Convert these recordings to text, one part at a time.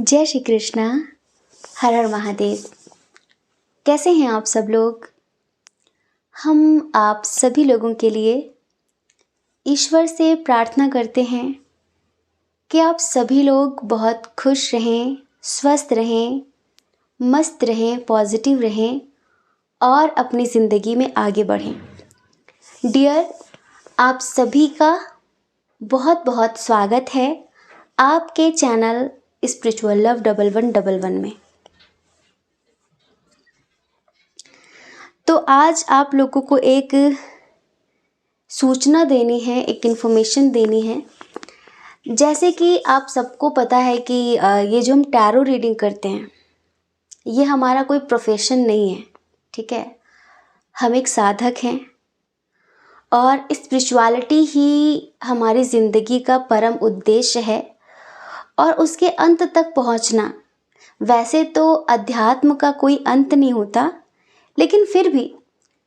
जय श्री कृष्णा। हर हर महादेव। कैसे हैं आप सब लोग? हम आप सभी लोगों के लिए ईश्वर से प्रार्थना करते हैं कि आप सभी लोग बहुत खुश रहें, स्वस्थ रहें, मस्त रहें, पॉजिटिव रहें और अपनी ज़िंदगी में आगे बढ़ें। डियर, आप सभी का बहुत बहुत स्वागत है आपके चैनल स्पिरिचुअल लव 1111 में। तो आज आप लोगों को एक सूचना देनी है, एक इन्फॉर्मेशन देनी है। जैसे कि आप सबको पता है कि ये जो हम टैरो रीडिंग करते हैं, ये हमारा कोई प्रोफेशन नहीं है, ठीक है। हम एक साधक हैं और स्पिरिचुअलिटी ही हमारी ज़िंदगी का परम उद्देश्य है और उसके अंत तक पहुंचना। वैसे तो अध्यात्म का कोई अंत नहीं होता, लेकिन फिर भी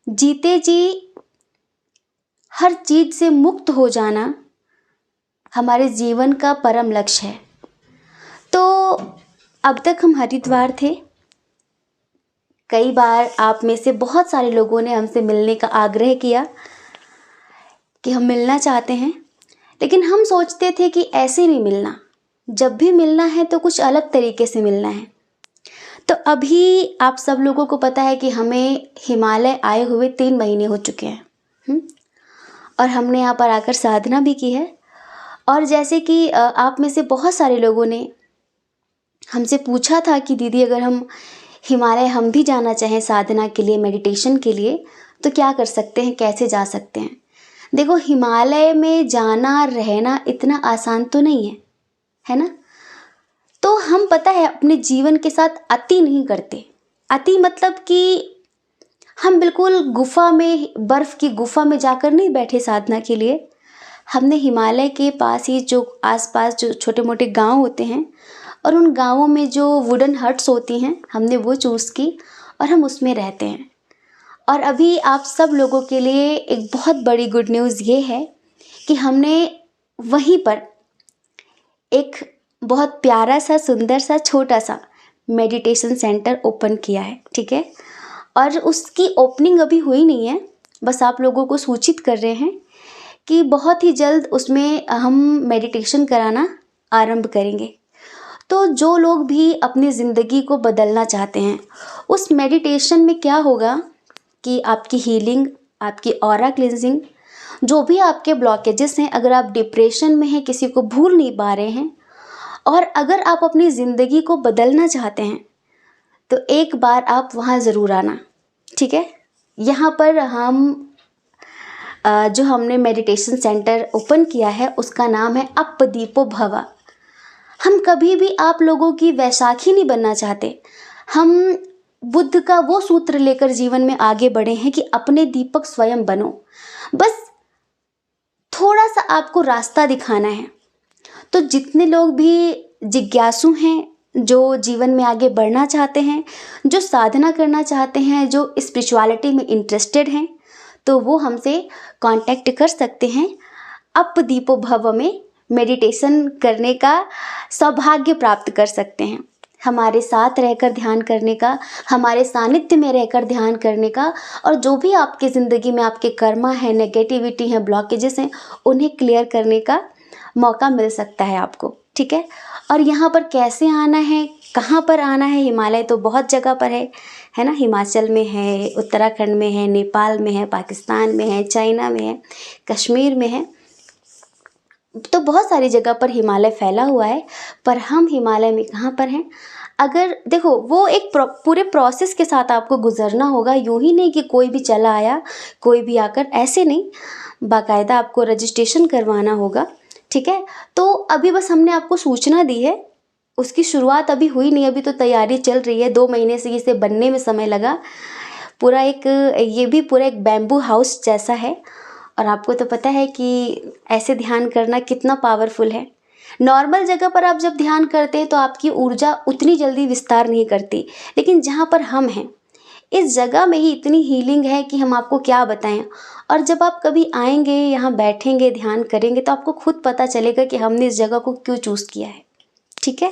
जीते जी हर चीज़ से मुक्त हो जाना हमारे जीवन का परम लक्ष्य है। तो अब तक हम हरिद्वार थे। कई बार आप में से बहुत सारे लोगों ने हमसे मिलने का आग्रह किया कि हम मिलना चाहते हैं, लेकिन हम सोचते थे कि ऐसे नहीं मिलना, जब भी मिलना है तो कुछ अलग तरीके से मिलना है। तो अभी आप सब लोगों को पता है कि हमें हिमालय आए हुए 3 महीने हो चुके हैं और हमने यहाँ पर आकर साधना भी की है। और जैसे कि आप में से बहुत सारे लोगों ने हमसे पूछा था कि दीदी, अगर हम हिमालय हम भी जाना चाहें साधना के लिए, मेडिटेशन के लिए, तो क्या कर सकते हैं, कैसे जा सकते हैं? देखो, हिमालय में जाना रहना इतना आसान तो नहीं है ना। तो हम, पता है, अपने जीवन के साथ अति नहीं करते। अति मतलब कि हम बिल्कुल गुफा में, बर्फ़ की गुफा में जाकर नहीं बैठे साधना के लिए। हमने हिमालय के पास ही जो आसपास जो छोटे मोटे गांव होते हैं और उन गांवों में जो वुडन हट्स होती हैं, हमने वो चूज़ की और हम उसमें रहते हैं। और अभी आप सब लोगों के लिए एक बहुत बड़ी गुड न्यूज़ ये है कि हमने वहीं पर एक बहुत प्यारा सा, सुंदर सा, छोटा सा मेडिटेशन सेंटर ओपन किया है, ठीक है। और उसकी ओपनिंग अभी हुई नहीं है, बस आप लोगों को सूचित कर रहे हैं कि बहुत ही जल्द उसमें हम मेडिटेशन कराना आरंभ करेंगे। तो जो लोग भी अपनी ज़िंदगी को बदलना चाहते हैं, उस मेडिटेशन में क्या होगा कि आपकी हीलिंग, आपकी ऑरा क्लिनजिंग, जो भी आपके ब्लॉकेजेस हैं, अगर आप डिप्रेशन में हैं, किसी को भूल नहीं पा रहे हैं, और अगर आप अपनी ज़िंदगी को बदलना चाहते हैं, तो एक बार आप वहाँ ज़रूर आना, ठीक है। यहाँ पर हम जो हमने मेडिटेशन सेंटर ओपन किया है उसका नाम है अपदीपो भव। हम कभी भी आप लोगों की वैशाखी नहीं बनना चाहते। हम बुद्ध का वो सूत्र लेकर जीवन में आगे बढ़े हैं कि अपने दीपक स्वयं बनो। बस थोड़ा सा आपको रास्ता दिखाना है। तो जितने लोग भी जिज्ञासु हैं, जो जीवन में आगे बढ़ना चाहते हैं, जो साधना करना चाहते हैं, जो स्पिरिचुअलिटी में इंटरेस्टेड हैं, तो वो हमसे कांटेक्ट कर सकते हैं। अपदीपो भव में मेडिटेशन करने का सौभाग्य प्राप्त कर सकते हैं। हमारे साथ रहकर ध्यान करने का, हमारे सानिध्य में रहकर ध्यान करने का, और जो भी आपकी ज़िंदगी में आपके कर्मा है, नेगेटिविटी है, ब्लॉकेजेस हैं, उन्हें क्लियर करने का मौका मिल सकता है आपको, ठीक है। और यहाँ पर कैसे आना है, कहाँ पर आना है? हिमालय तो बहुत जगह पर है ना। हिमाचल में है, उत्तराखंड में है, नेपाल में है, पाकिस्तान में है, चाइना में है, कश्मीर में है। तो बहुत सारी जगह पर हिमालय फैला हुआ है, पर हम हिमालय में कहाँ पर हैं? अगर देखो, वो एक पूरे प्रोसेस के साथ आपको गुजरना होगा। यूँ ही नहीं कि कोई भी चला आया, कोई भी आकर, ऐसे नहीं। बाकायदा आपको रजिस्ट्रेशन करवाना होगा, ठीक है। तो अभी बस हमने आपको सूचना दी है, उसकी शुरुआत अभी हुई नहीं, अभी तो तैयारी चल रही है। 2 महीने से इसे बनने में समय लगा। पूरा एक, ये भी पूरा एक बैम्बू हाउस जैसा है। और आपको तो पता है कि ऐसे ध्यान करना कितना पावरफुल है। नॉर्मल जगह पर आप जब ध्यान करते हैं तो आपकी ऊर्जा उतनी जल्दी विस्तार नहीं करती, लेकिन जहाँ पर हम हैं, इस जगह में ही इतनी हीलिंग है कि हम आपको क्या बताएं। और जब आप कभी आएंगे, यहाँ बैठेंगे, ध्यान करेंगे, तो आपको खुद पता चलेगा कि हमने इस जगह को क्यों चूज़ किया है, ठीक है।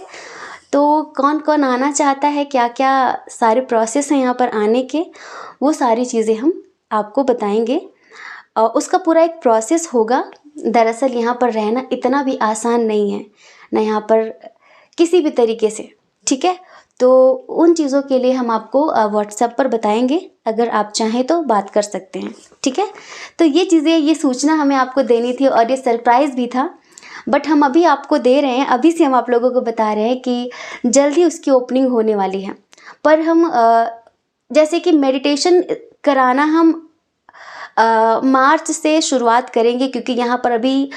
तो कौन कौन आना चाहता है, क्या क्या सारे प्रोसेस हैं यहाँ पर आने के, वो सारी चीज़ें हम आपको बताएंगे। उसका पूरा एक प्रोसेस होगा। दरअसल यहाँ पर रहना इतना भी आसान नहीं है ना, यहाँ पर किसी भी तरीके से, ठीक है। तो उन चीज़ों के लिए हम आपको व्हाट्सएप पर बताएंगे, अगर आप चाहें तो बात कर सकते हैं, ठीक है। तो ये चीज़ें, ये सूचना हमें आपको देनी थी और ये सरप्राइज़ भी था, बट हम अभी आपको दे रहे हैं, अभी से हम आप लोगों को बता रहे हैं कि जल्दी उसकी ओपनिंग होने वाली है। पर हम जैसे कि मेडिटेशन कराना हम मार्च से शुरुआत करेंगे, क्योंकि यहाँ पर अभी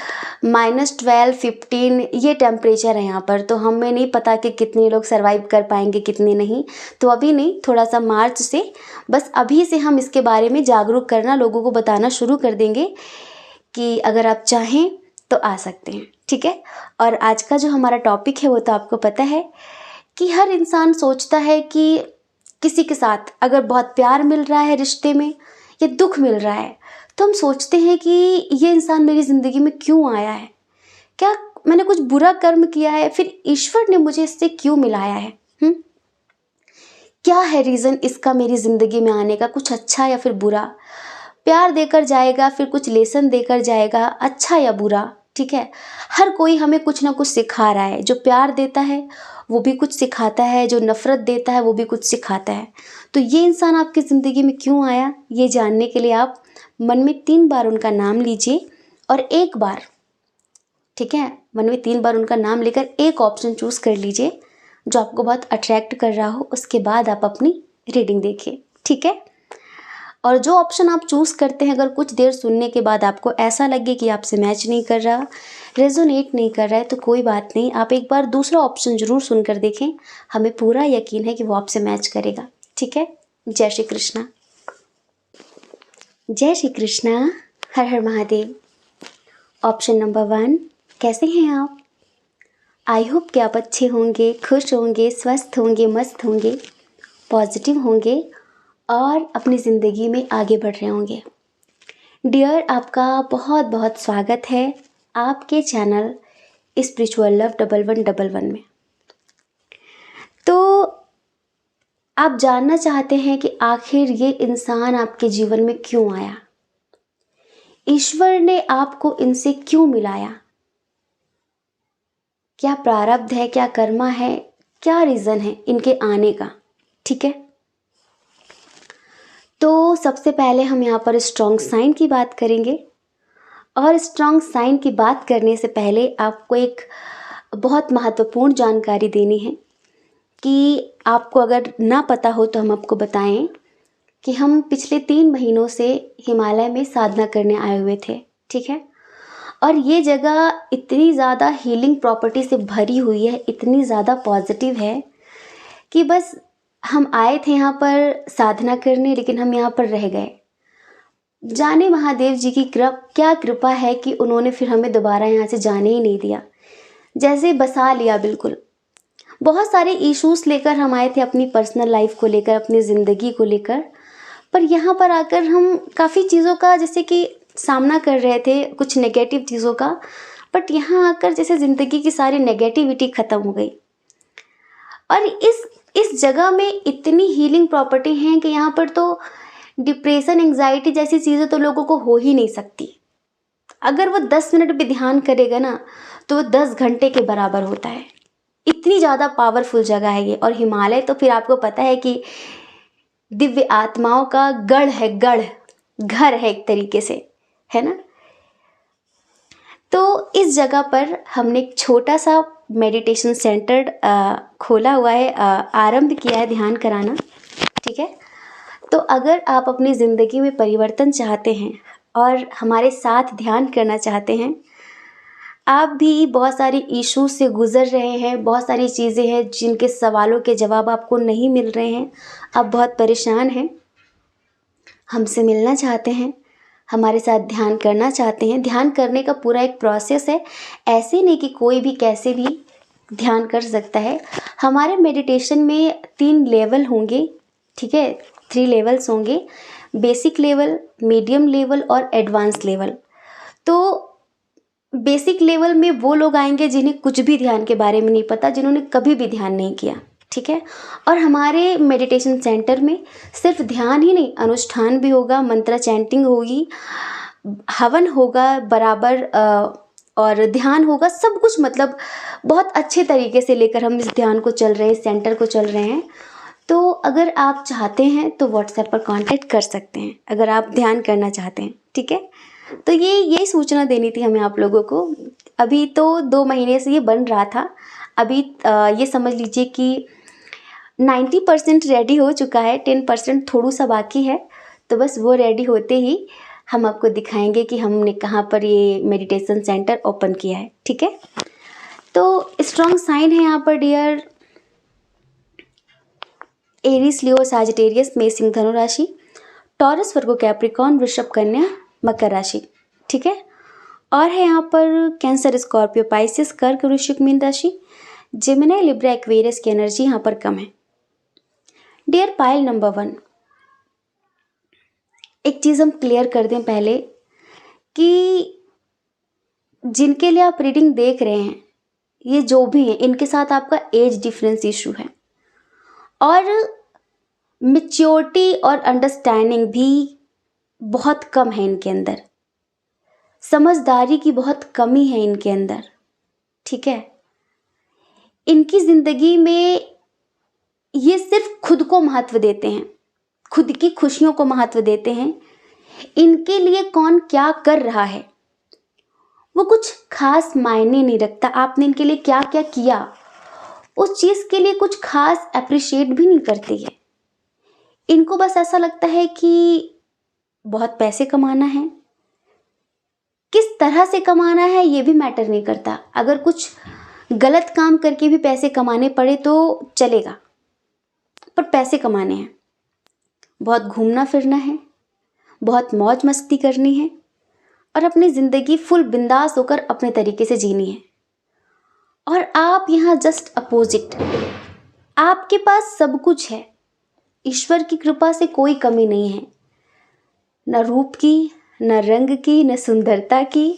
-12, 15 ये टेम्परेचर है यहाँ पर, तो हमें नहीं पता कि कितने लोग सरवाइव कर पाएंगे, कितने नहीं। तो अभी नहीं, थोड़ा सा मार्च से, बस अभी से हम इसके बारे में जागरूक करना, लोगों को बताना शुरू कर देंगे कि अगर आप चाहें तो आ सकते हैं, ठीक है। और आज का जो हमारा टॉपिक है वो तो आपको पता है कि हर इंसान सोचता है कि किसी के साथ अगर बहुत प्यार मिल रहा है रिश्ते में या दुख मिल रहा है, तो हम सोचते हैं कि ये इंसान मेरी ज़िंदगी में क्यों आया है, क्या मैंने कुछ बुरा कर्म किया है, फिर ईश्वर ने मुझे इससे क्यों मिलाया है, क्या है रीज़न इसका मेरी ज़िंदगी में आने का, कुछ अच्छा या फिर बुरा। प्यार देकर जाएगा, फिर कुछ लेसन देकर जाएगा, अच्छा या बुरा, ठीक है। हर कोई हमें कुछ ना कुछ सिखा रहा है। जो प्यार देता है वो भी कुछ सिखाता है, जो नफ़रत देता है वो भी कुछ सिखाता है। तो ये इंसान आपकी ज़िंदगी में क्यों आया, ये जानने के लिए आप मन में 3 बार उनका नाम लीजिए और एक बार, ठीक है, मन में 3 बार उनका नाम लेकर एक ऑप्शन चूज़ कर लीजिए जो आपको बहुत अट्रैक्ट कर रहा हो। उसके बाद आप अपनी रीडिंग देखिए, ठीक है। और जो ऑप्शन आप चूज़ करते हैं, अगर कुछ देर सुनने के बाद आपको ऐसा लगे कि आपसे मैच नहीं कर रहा, रेजोनेट नहीं कर रहा है, तो कोई बात नहीं, आप एक बार दूसरा ऑप्शन ज़रूर सुनकर देखें। हमें पूरा यकीन है कि वो आपसे मैच करेगा, ठीक है। जय श्री कृष्णा। जय श्री कृष्णा। हर हर महादेव। ऑप्शन नंबर 1, कैसे हैं आप? आई होप कि आप अच्छे होंगे, खुश होंगे, स्वस्थ होंगे, मस्त होंगे, पॉजिटिव होंगे और अपनी ज़िंदगी में आगे बढ़ रहे होंगे। डियर, आपका बहुत बहुत स्वागत है आपके चैनल स्पिरिचुअल लव 1111 में। तो आप जानना चाहते हैं कि आखिर ये इंसान आपके जीवन में क्यों आया, ईश्वर ने आपको इनसे क्यों मिलाया, क्या प्रारब्ध है, क्या कर्मा है, क्या रीज़न है इनके आने का, ठीक है। तो सबसे पहले हम यहाँ पर स्ट्रॉन्ग साइन की बात करेंगे। और स्ट्रॉन्ग साइन की बात करने से पहले आपको एक बहुत महत्वपूर्ण जानकारी देनी है कि आपको अगर ना पता हो तो हम आपको बताएं कि हम पिछले 3 महीनों से हिमालय में साधना करने आए हुए थे, ठीक है। और ये जगह इतनी ज़्यादा हीलिंग प्रॉपर्टी से भरी हुई है, इतनी ज़्यादा पॉजिटिव है कि बस हम आए थे यहाँ पर साधना करने, लेकिन हम यहाँ पर रह गए। जाने महादेव जी की क्या कृपा है कि उन्होंने फिर हमें दोबारा यहाँ से जाने ही नहीं दिया, जैसे बसा लिया बिल्कुल। बहुत सारे इश्यूज लेकर हम आए थे, अपनी पर्सनल लाइफ को लेकर, अपनी ज़िंदगी को लेकर, पर यहाँ पर आकर हम काफ़ी चीज़ों का जैसे कि सामना कर रहे थे, कुछ नेगेटिव चीज़ों का, बट यहाँ आकर जैसे ज़िंदगी की सारी नेगेटिविटी ख़त्म हो गई। और इस जगह में इतनी हीलिंग प्रॉपर्टी हैं कि यहाँ पर तो डिप्रेशन, एंग्जाइटी जैसी चीज़ें तो लोगों को हो ही नहीं सकती। अगर वो 10 मिनट भी ध्यान करेगा ना तो वो 10 घंटे के बराबर होता है। इतनी ज़्यादा पावरफुल जगह है ये। और हिमालय तो फिर आपको पता है कि दिव्य आत्माओं का गढ़ है, घर है एक तरीके से, है ना। तो इस जगह पर हमने एक छोटा सा मेडिटेशन सेंटर खोला हुआ है, आरंभ किया है ध्यान कराना, ठीक है। तो अगर आप अपनी ज़िंदगी में परिवर्तन चाहते हैं और हमारे साथ ध्यान करना चाहते हैं, आप भी बहुत सारी इश्यूज से गुज़र रहे हैं, बहुत सारी चीज़ें हैं जिनके सवालों के जवाब आपको नहीं मिल रहे हैं, आप बहुत परेशान हैं, हमसे मिलना चाहते हैं, हमारे साथ ध्यान करना चाहते हैं। ध्यान करने का पूरा एक प्रोसेस है, ऐसे नहीं कि कोई भी कैसे भी ध्यान कर सकता है। हमारे मेडिटेशन में 3 लेवल होंगे, ठीक है, 3 लेवल्स होंगे, बेसिक लेवल, मीडियम लेवल और एडवांस लेवल। तो बेसिक लेवल में वो लोग आएंगे जिन्हें कुछ भी ध्यान के बारे में नहीं पता, जिन्होंने कभी भी ध्यान नहीं किया, ठीक है। और हमारे मेडिटेशन सेंटर में सिर्फ ध्यान ही नहीं, अनुष्ठान भी होगा, मंत्र चैंटिंग होगी, हवन होगा बराबर, और ध्यान होगा, सब कुछ मतलब बहुत अच्छे तरीके से लेकर हम इस ध्यान को चल रहे हैं, इस सेंटर को चल रहे हैं। तो अगर आप चाहते हैं तो व्हाट्सएप पर कांटेक्ट कर सकते हैं, अगर आप ध्यान करना चाहते हैं, ठीक है। तो यही सूचना देनी थी हमें आप लोगों को। अभी तो 2 महीने से ये बन रहा था, अभी ये समझ लीजिए कि 90% रेडी हो चुका है, 10% थोड़ा सा बाकी है। तो बस वो रेडी होते ही हम आपको दिखाएंगे कि हमने कहाँ पर ये मेडिटेशन सेंटर ओपन किया है, ठीक है। तो स्ट्रॉन्ग साइन है यहाँ पर डियर एरीज, लियो, सैजिटेरियस, मेष, सिंह, धनु राशि, टॉरस, वर्गो, कैप्रिकॉर्न, वृषभ, कन्या, मकर राशि, ठीक है। और है यहाँ पर कैंसर, स्कॉर्पियो, पाइसिस, कर्क, वृश्चिक, मीन राशि, जेमिनी, लिब्रा, एक्वेरियस की एनर्जी यहाँ पर कम है। डियर पाइल नंबर 1, एक चीज़ हम क्लियर कर दें पहले कि जिनके लिए आप रीडिंग देख रहे हैं, ये जो भी हैं, इनके साथ आपका एज डिफरेंस इशू है और मैच्योरिटी और अंडरस्टैंडिंग भी बहुत कम है इनके अंदर, समझदारी की बहुत कमी है इनके अंदर, ठीक है। इनकी ज़िंदगी में ये सिर्फ खुद को महत्व देते हैं, खुद की खुशियों को महत्व देते हैं। इनके लिए कौन क्या कर रहा है वो कुछ खास मायने नहीं रखता। आपने इनके लिए क्या क्या किया उस चीज़ के लिए कुछ खास अप्रिशिएट भी नहीं करती है। इनको बस ऐसा लगता है कि बहुत पैसे कमाना है, किस तरह से कमाना है ये भी मैटर नहीं करता। अगर कुछ गलत काम करके भी पैसे कमाने पड़े तो चलेगा, पर पैसे कमाने हैं, बहुत घूमना फिरना है, बहुत मौज मस्ती करनी है और अपनी ज़िंदगी फुल बिंदास होकर अपने तरीके से जीनी है। और आप यहाँ जस्ट अपोजिट, आपके पास सब कुछ है, ईश्वर की कृपा से कोई कमी नहीं है, न रूप की, न रंग की, न सुंदरता की,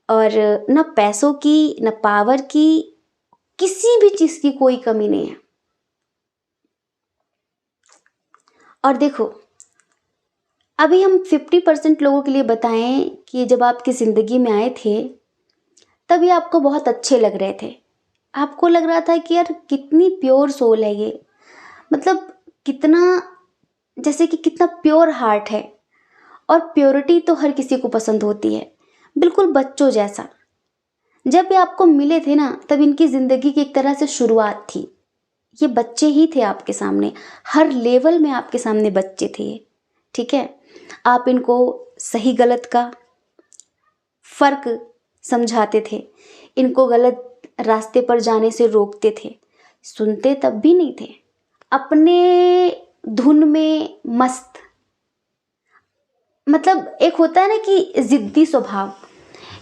और न पैसों की, न पावर की, किसी भी चीज़ की कोई कमी नहीं है। और देखो, अभी हम 50% लोगों के लिए बताएं कि जब आपकी ज़िंदगी में आए थे तभी आपको बहुत अच्छे लग रहे थे। आपको लग रहा था कि यार कितनी प्योर सोल है ये, मतलब कितना, जैसे कि कितना प्योर हार्ट है। और प्योरिटी तो हर किसी को पसंद होती है, बिल्कुल बच्चों जैसा। जब ये आपको मिले थे ना तब इनकी ज़िंदगी की एक तरह से शुरुआत थी। ये बच्चे ही थे आपके सामने, हर लेवल में आपके सामने बच्चे थे ये, ठीक है। आप इनको सही गलत का फ़र्क समझाते थे, इनको गलत रास्ते पर जाने से रोकते थे, सुनते तब भी नहीं थे, अपने धुन में मस्त। मतलब एक होता है ना कि ज़िद्दी स्वभाव,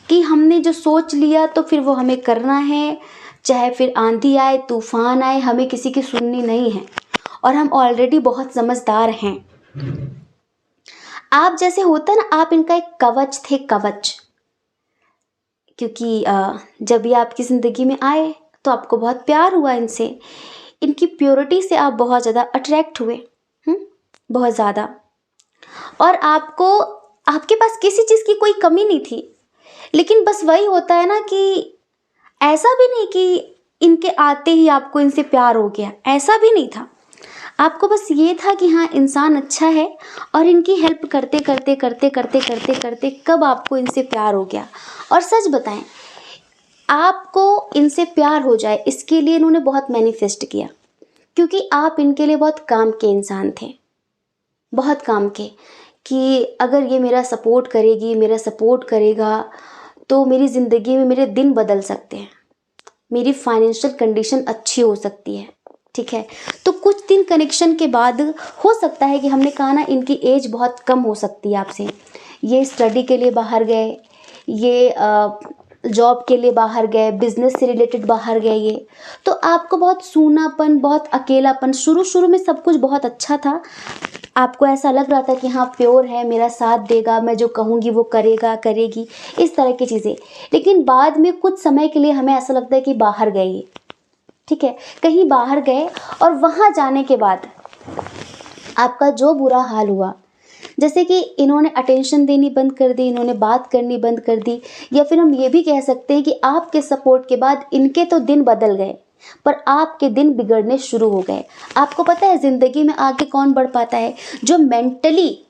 कि हमने जो सोच लिया तो फिर वो हमें करना है, चाहे फिर आंधी आए तूफान आए, हमें किसी की सुननी नहीं है और हम ऑलरेडी बहुत समझदार हैं। आप जैसे होता ना, आप इनका एक कवच थे, कवच। क्योंकि जब ये आपकी ज़िंदगी में आए तो आपको बहुत प्यार हुआ इनसे, इनकी प्योरिटी से आप बहुत ज़्यादा अट्रैक्ट हुए, बहुत ज़्यादा। और आपको, आपके पास किसी चीज़ की कोई कमी नहीं थी, लेकिन बस वही होता है ना कि ऐसा भी नहीं कि इनके आते ही आपको इनसे प्यार हो गया, ऐसा भी नहीं था। आपको बस ये था कि हाँ इंसान अच्छा है, और इनकी हेल्प करते करते करते करते करते करते कब आपको इनसे प्यार हो गया। और सच बताएं, आपको इनसे प्यार हो जाए इसके लिए इन्होंने बहुत मैनिफेस्ट किया, क्योंकि आप इनके लिए बहुत काम के इंसान थे, बहुत काम के, कि अगर ये मेरा सपोर्ट करेगी, मेरा सपोर्ट करेगा तो मेरी ज़िंदगी में मेरे दिन बदल सकते हैं, मेरी फाइनेंशियल कंडीशन अच्छी हो सकती है, ठीक है। तो कुछ दिन कनेक्शन के बाद हो सकता है कि हमने कहा ना इनकी एज बहुत कम हो सकती है आपसे, ये स्टडी के लिए बाहर गए, ये जॉब के लिए बाहर गए, बिजनेस से रिलेटेड बाहर गए, ये तो आपको बहुत सूनापन, बहुत अकेलापन, शुरू शुरू में सब कुछ बहुत अच्छा था, आपको ऐसा लग रहा था कि हाँ प्योर है, मेरा साथ देगा, मैं जो कहूँगी वो करेगा करेगी, इस तरह की चीज़ें। लेकिन बाद में कुछ समय के लिए हमें ऐसा लगता है कि बाहर गए ये, ठीक है, कहीं बाहर गए और वहाँ जाने के बाद आपका जो बुरा हाल हुआ, जैसे कि इन्होंने अटेंशन देनी बंद कर दी, इन्होंने बात करनी बंद कर दी, या फिर हम ये भी कह सकते हैं कि आपके सपोर्ट के बाद इनके तो दिन बदल गए पर आपके दिन बिगड़ने शुरू हो गए। आपको पता है ज़िंदगी में आगे कौन बढ़ पाता है? जो मेंटली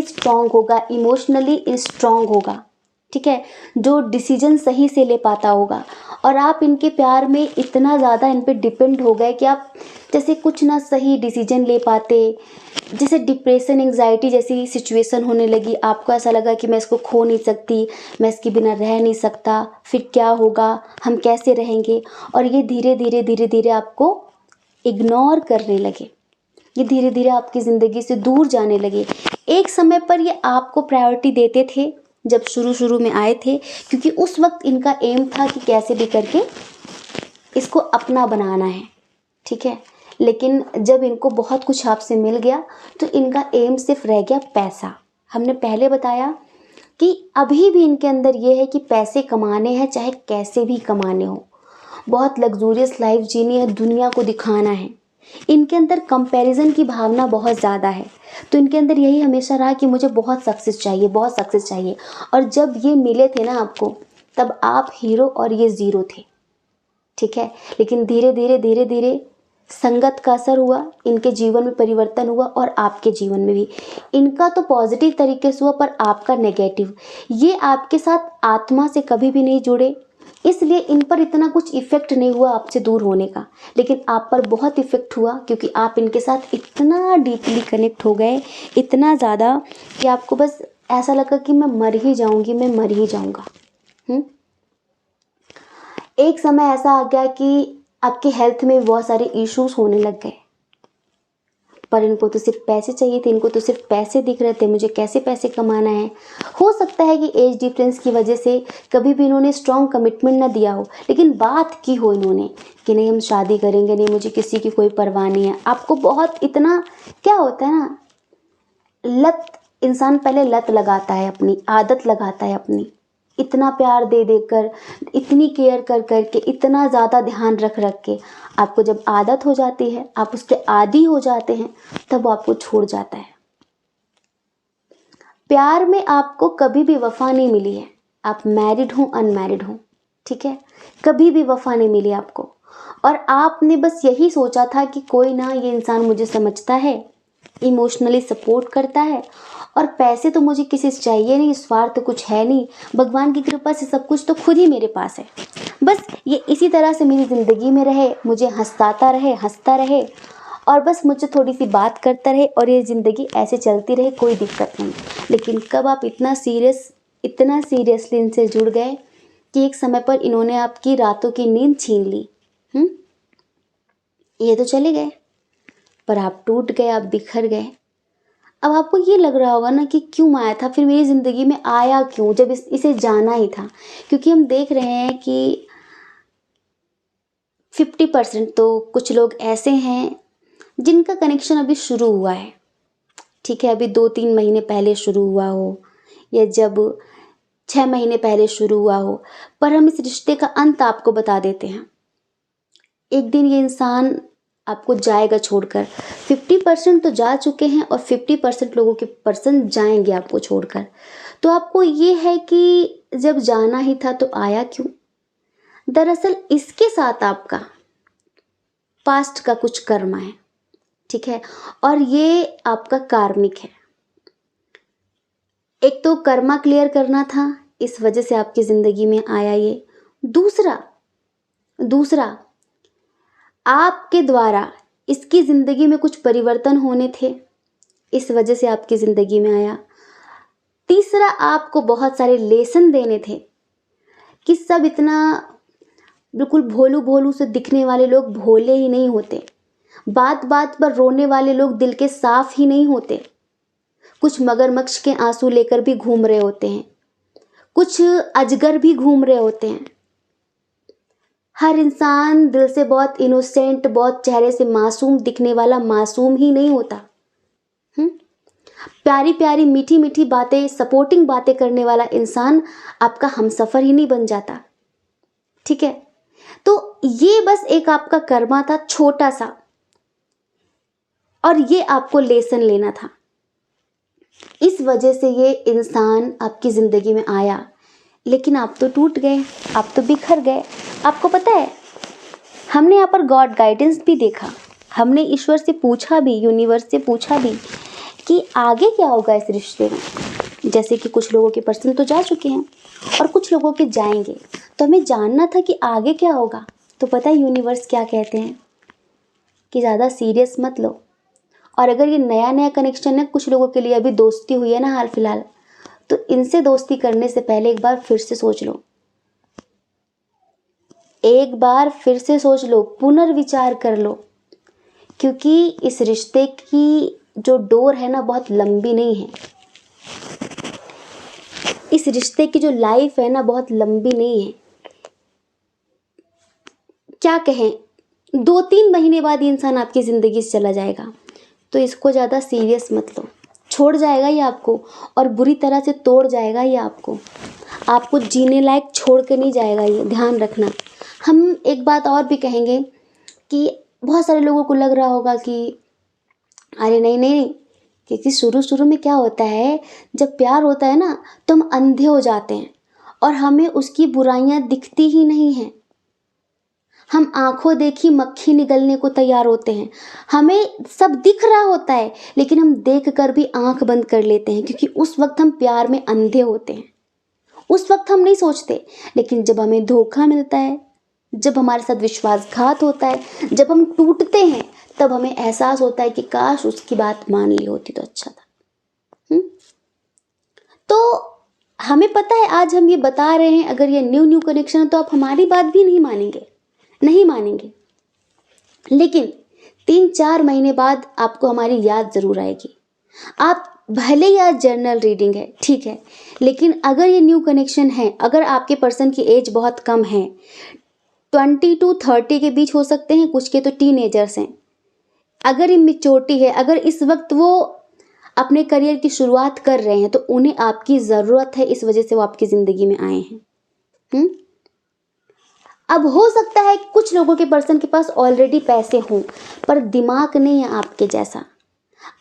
स्ट्रांग होगा, इमोशनली स्ट्रांग होगा, ठीक है, जो डिसीजन सही से ले पाता होगा। और आप इनके प्यार में इतना ज़्यादा इन पे डिपेंड हो गए कि आप जैसे कुछ ना सही डिसीजन ले पाते, जैसे डिप्रेशन एंग्जाइटी जैसी सिचुएशन होने लगी। आपको ऐसा लगा कि मैं इसको खो नहीं सकती, मैं इसके बिना रह नहीं सकता, फिर क्या होगा, हम कैसे रहेंगे। और ये धीरे धीरे धीरे धीरे आपको इग्नोर करने लगे, ये धीरे धीरे आपकी ज़िंदगी से दूर जाने लगे। एक समय पर ये आपको प्रायोरिटी देते थे जब शुरू शुरू में आए थे, क्योंकि उस वक्त इनका एम था कि कैसे भी करके इसको अपना बनाना है, ठीक है। लेकिन जब इनको बहुत कुछ आपसे मिल गया तो इनका एम सिर्फ रह गया पैसा। हमने पहले बताया कि अभी भी इनके अंदर ये है कि पैसे कमाने हैं, चाहे कैसे भी कमाने हो, बहुत लग्जूरियस लाइफ जीनी है, दुनिया को दिखाना है। इनके अंदर कंपैरिजन की भावना बहुत ज़्यादा है, तो इनके अंदर यही हमेशा रहा कि मुझे बहुत सक्सेस चाहिए, बहुत सक्सेस चाहिए। और जब ये मिले थे ना आपको, तब आप हीरो और ये ज़ीरो थे, ठीक है। लेकिन धीरे धीरे धीरे धीरे संगत का असर हुआ, इनके जीवन में परिवर्तन हुआ और आपके जीवन में भी। इनका तो पॉजिटिव तरीके से हुआ पर आपका नेगेटिव। ये आपके साथ आत्मा से कभी भी नहीं जुड़े, इसलिए इन पर इतना कुछ इफ़ेक्ट नहीं हुआ आपसे दूर होने का। लेकिन आप पर बहुत इफ़ेक्ट हुआ, क्योंकि आप इनके साथ इतना डीपली कनेक्ट हो गए, इतना ज़्यादा कि आपको बस ऐसा लगा कि मैं मर ही जाऊँगी, मैं मर ही जाऊँगा। एक समय ऐसा आ गया कि आपके हेल्थ में बहुत सारे इश्यूज होने लग गए, पर इनको तो सिर्फ पैसे चाहिए थे, इनको तो सिर्फ पैसे दिख रहे थे, मुझे कैसे पैसे कमाना है। हो सकता है कि एज डिफरेंस की वजह से कभी भी इन्होंने स्ट्रॉन्ग कमिटमेंट ना दिया हो, लेकिन बात की हो इन्होंने कि नहीं हम शादी करेंगे, नहीं मुझे किसी की कोई परवाह नहीं है। आपको बहुत इतना क्या होता है ना, लत, इंसान पहले लत लगाता है, अपनी आदत लगाता है अपनी, इतना प्यार दे देकर, इतनी केयर कर करके, इतना ज़्यादा ध्यान रख रख के, आपको जब आदत हो जाती है, आप उसके आदी हो जाते हैं, तब वो आपको छोड़ जाता है। प्यार में आपको कभी भी वफा नहीं मिली है, आप मैरिड हो अनमैरिड हो, ठीक है, कभी भी वफा नहीं मिली आपको। और आपने बस यही सोचा था कि कोई ना, ये इंसान मुझे समझता है, इमोशनली सपोर्ट करता है, और पैसे तो मुझे किसी से चाहिए नहीं, स्वार्थ तो कुछ है नहीं, भगवान की कृपा से सब कुछ तो खुद ही मेरे पास है। बस ये इसी तरह से मेरी ज़िंदगी में रहे, मुझे हंसाता रहे, हंसता रहे, और बस मुझे थोड़ी सी बात करता रहे, और ये ज़िंदगी ऐसे चलती रहे, कोई दिक्कत नहीं। लेकिन कब आप इतना सीरियसली इनसे जुड़ गए कि एक समय पर इन्होंने आपकी रातों की नींद छीन ली। ये तो चले गए, पर आप टूट गए, आप बिखर गए। अब आपको ये लग रहा होगा ना कि क्यों आया था, फिर मेरी ज़िंदगी में आया क्यों, जब इसे जाना ही था। क्योंकि हम देख रहे हैं कि 50% तो कुछ लोग ऐसे हैं जिनका कनेक्शन अभी शुरू हुआ है, ठीक है, अभी 2-3 महीने पहले शुरू हुआ हो, या जब 6 महीने पहले शुरू हुआ हो, पर हम इस रिश्ते का अंत आपको बता देते हैं। एक दिन ये इंसान आपको जाएगा छोड़कर। 50% तो जा चुके हैं और 50% लोगों के पर्सन जाएंगे आपको छोड़कर। तो आपको ये है कि जब जाना ही था तो आया क्यों? दरअसल इसके साथ आपका पास्ट का कुछ कर्म है, ठीक है, और ये आपका कार्मिक है। एक तो कर्मा क्लियर करना था, इस वजह से आपकी ज़िंदगी में आया ये। दूसरा आपके द्वारा इसकी ज़िंदगी में कुछ परिवर्तन होने थे, इस वजह से आपकी ज़िंदगी में आया। तीसरा, आपको बहुत सारे लेसन देने थे कि सब इतना बिल्कुल भोलू भोलू से दिखने वाले लोग भोले ही नहीं होते, बात बात पर रोने वाले लोग दिल के साफ ही नहीं होते, कुछ मगरमच्छ के आंसू लेकर भी घूम रहे होते हैं, कुछ अजगर भी घूम रहे होते हैं। हर इंसान दिल से बहुत इनोसेंट, बहुत चेहरे से मासूम दिखने वाला मासूम ही नहीं होता। प्यारी प्यारी मीठी मीठी बातें, सपोर्टिंग बातें करने वाला इंसान आपका हमसफर ही नहीं बन जाता। ठीक है, तो ये बस एक आपका कर्मा था छोटा सा, और ये आपको लेसन लेना था। इस वजह से ये इंसान आपकी जिंदगी में आया, लेकिन आप तो टूट गए, आप तो बिखर गए। आपको पता है, हमने यहाँ पर गॉड गाइडेंस भी देखा, हमने ईश्वर से पूछा भी, यूनिवर्स से पूछा भी कि आगे क्या होगा इस रिश्ते में। जैसे कि कुछ लोगों के पर्सन तो जा चुके हैं और कुछ लोगों के जाएंगे, तो हमें जानना था कि आगे क्या होगा। तो पता है यूनिवर्स क्या कहते हैं कि ज़्यादा सीरियस मत लो, और अगर ये नया नया कनेक्शन है, कुछ लोगों के लिए अभी दोस्ती हुई है ना हाल फिलहाल, तो इनसे दोस्ती करने से पहले एक बार फिर से सोच लो, एक बार फिर से सोच लो, पुनर्विचार कर लो, क्योंकि इस रिश्ते की जो डोर है ना बहुत लंबी नहीं है। इस रिश्ते की जो लाइफ है ना बहुत लंबी नहीं है। क्या कहें, 2-3 महीने बाद ये इंसान आपकी ज़िंदगी से चला जाएगा, तो इसको ज़्यादा सीरियस मत लो। छोड़ जाएगा ये आपको, और बुरी तरह से तोड़ जाएगा ये आपको जीने लायक छोड़ के नहीं जाएगा, ये ध्यान रखना। हम एक बात और भी कहेंगे कि बहुत सारे लोगों को लग रहा होगा कि अरे नहीं नहीं, क्योंकि शुरू शुरू में क्या होता है, जब प्यार होता है ना तो हम अंधे हो जाते हैं और हमें उसकी बुराइयां दिखती ही नहीं हैं। हम आंखों देखी मक्खी निगलने को तैयार होते हैं, हमें सब दिख रहा होता है लेकिन हम देख कर भी आंख बंद कर लेते हैं, क्योंकि उस वक्त हम प्यार में अंधे होते हैं। उस वक्त हम नहीं सोचते, लेकिन जब हमें धोखा मिलता है, जब हमारे साथ विश्वासघात होता है, जब हम टूटते हैं, तब हमें एहसास होता है कि काश उसकी बात मान ली होती तो अच्छा था। तो हमें पता है, आज हम ये बता रहे हैं, अगर ये न्यू कनेक्शन है तो आप हमारी बात भी नहीं मानेंगे, लेकिन 3-4 महीने बाद आपको हमारी याद जरूर आएगी। आप भले ही आज जर्नल रीडिंग है, ठीक है, लेकिन अगर ये न्यू कनेक्शन है, अगर आपके पर्सन की एज बहुत कम है, 20 to 30 के बीच हो सकते हैं, कुछ के तो टीनेजर्स हैं, अगर इमेच्योरिटी है, अगर इस वक्त वो अपने करियर की शुरुआत कर रहे हैं, तो उन्हें आपकी ज़रूरत है, इस वजह से वो आपकी ज़िंदगी में आए हैं। अब हो सकता है कि कुछ लोगों के पर्सन के पास ऑलरेडी पैसे हों, पर दिमाग नहीं है आपके जैसा,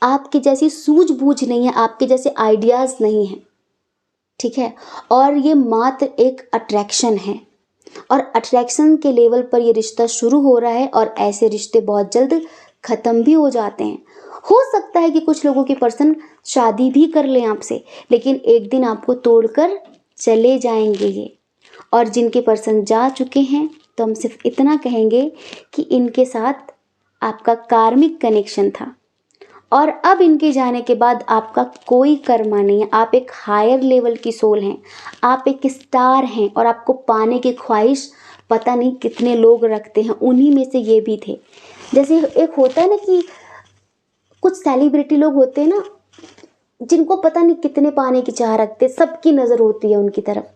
आपकी जैसी सूझबूझ नहीं है, आपके जैसे आइडियाज़ नहीं है, ठीक है। और ये मात्र एक अट्रैक्शन है, और अट्रैक्शन के लेवल पर ये रिश्ता शुरू हो रहा है, और ऐसे रिश्ते बहुत जल्द ख़त्म भी हो जाते हैं। हो सकता है कि कुछ लोगों के पर्सन शादी भी कर लें आपसे, लेकिन एक दिन आपको तोड़कर चले जाएंगे ये। और जिनके पर्सन जा चुके हैं, तो हम सिर्फ इतना कहेंगे कि इनके साथ आपका कार्मिक कनेक्शन था, और अब इनके जाने के बाद आपका कोई कर्मा नहीं है। आप एक हायर लेवल की सोल हैं, आप एक स्टार हैं, और आपको पाने की ख्वाहिश पता नहीं कितने लोग रखते हैं, उन्हीं में से ये भी थे। जैसे एक होता है ना कि कुछ सेलिब्रिटी लोग होते हैं ना, जिनको पता नहीं कितने पाने की चाह रखते, सबकी नज़र होती है उनकी तरफ,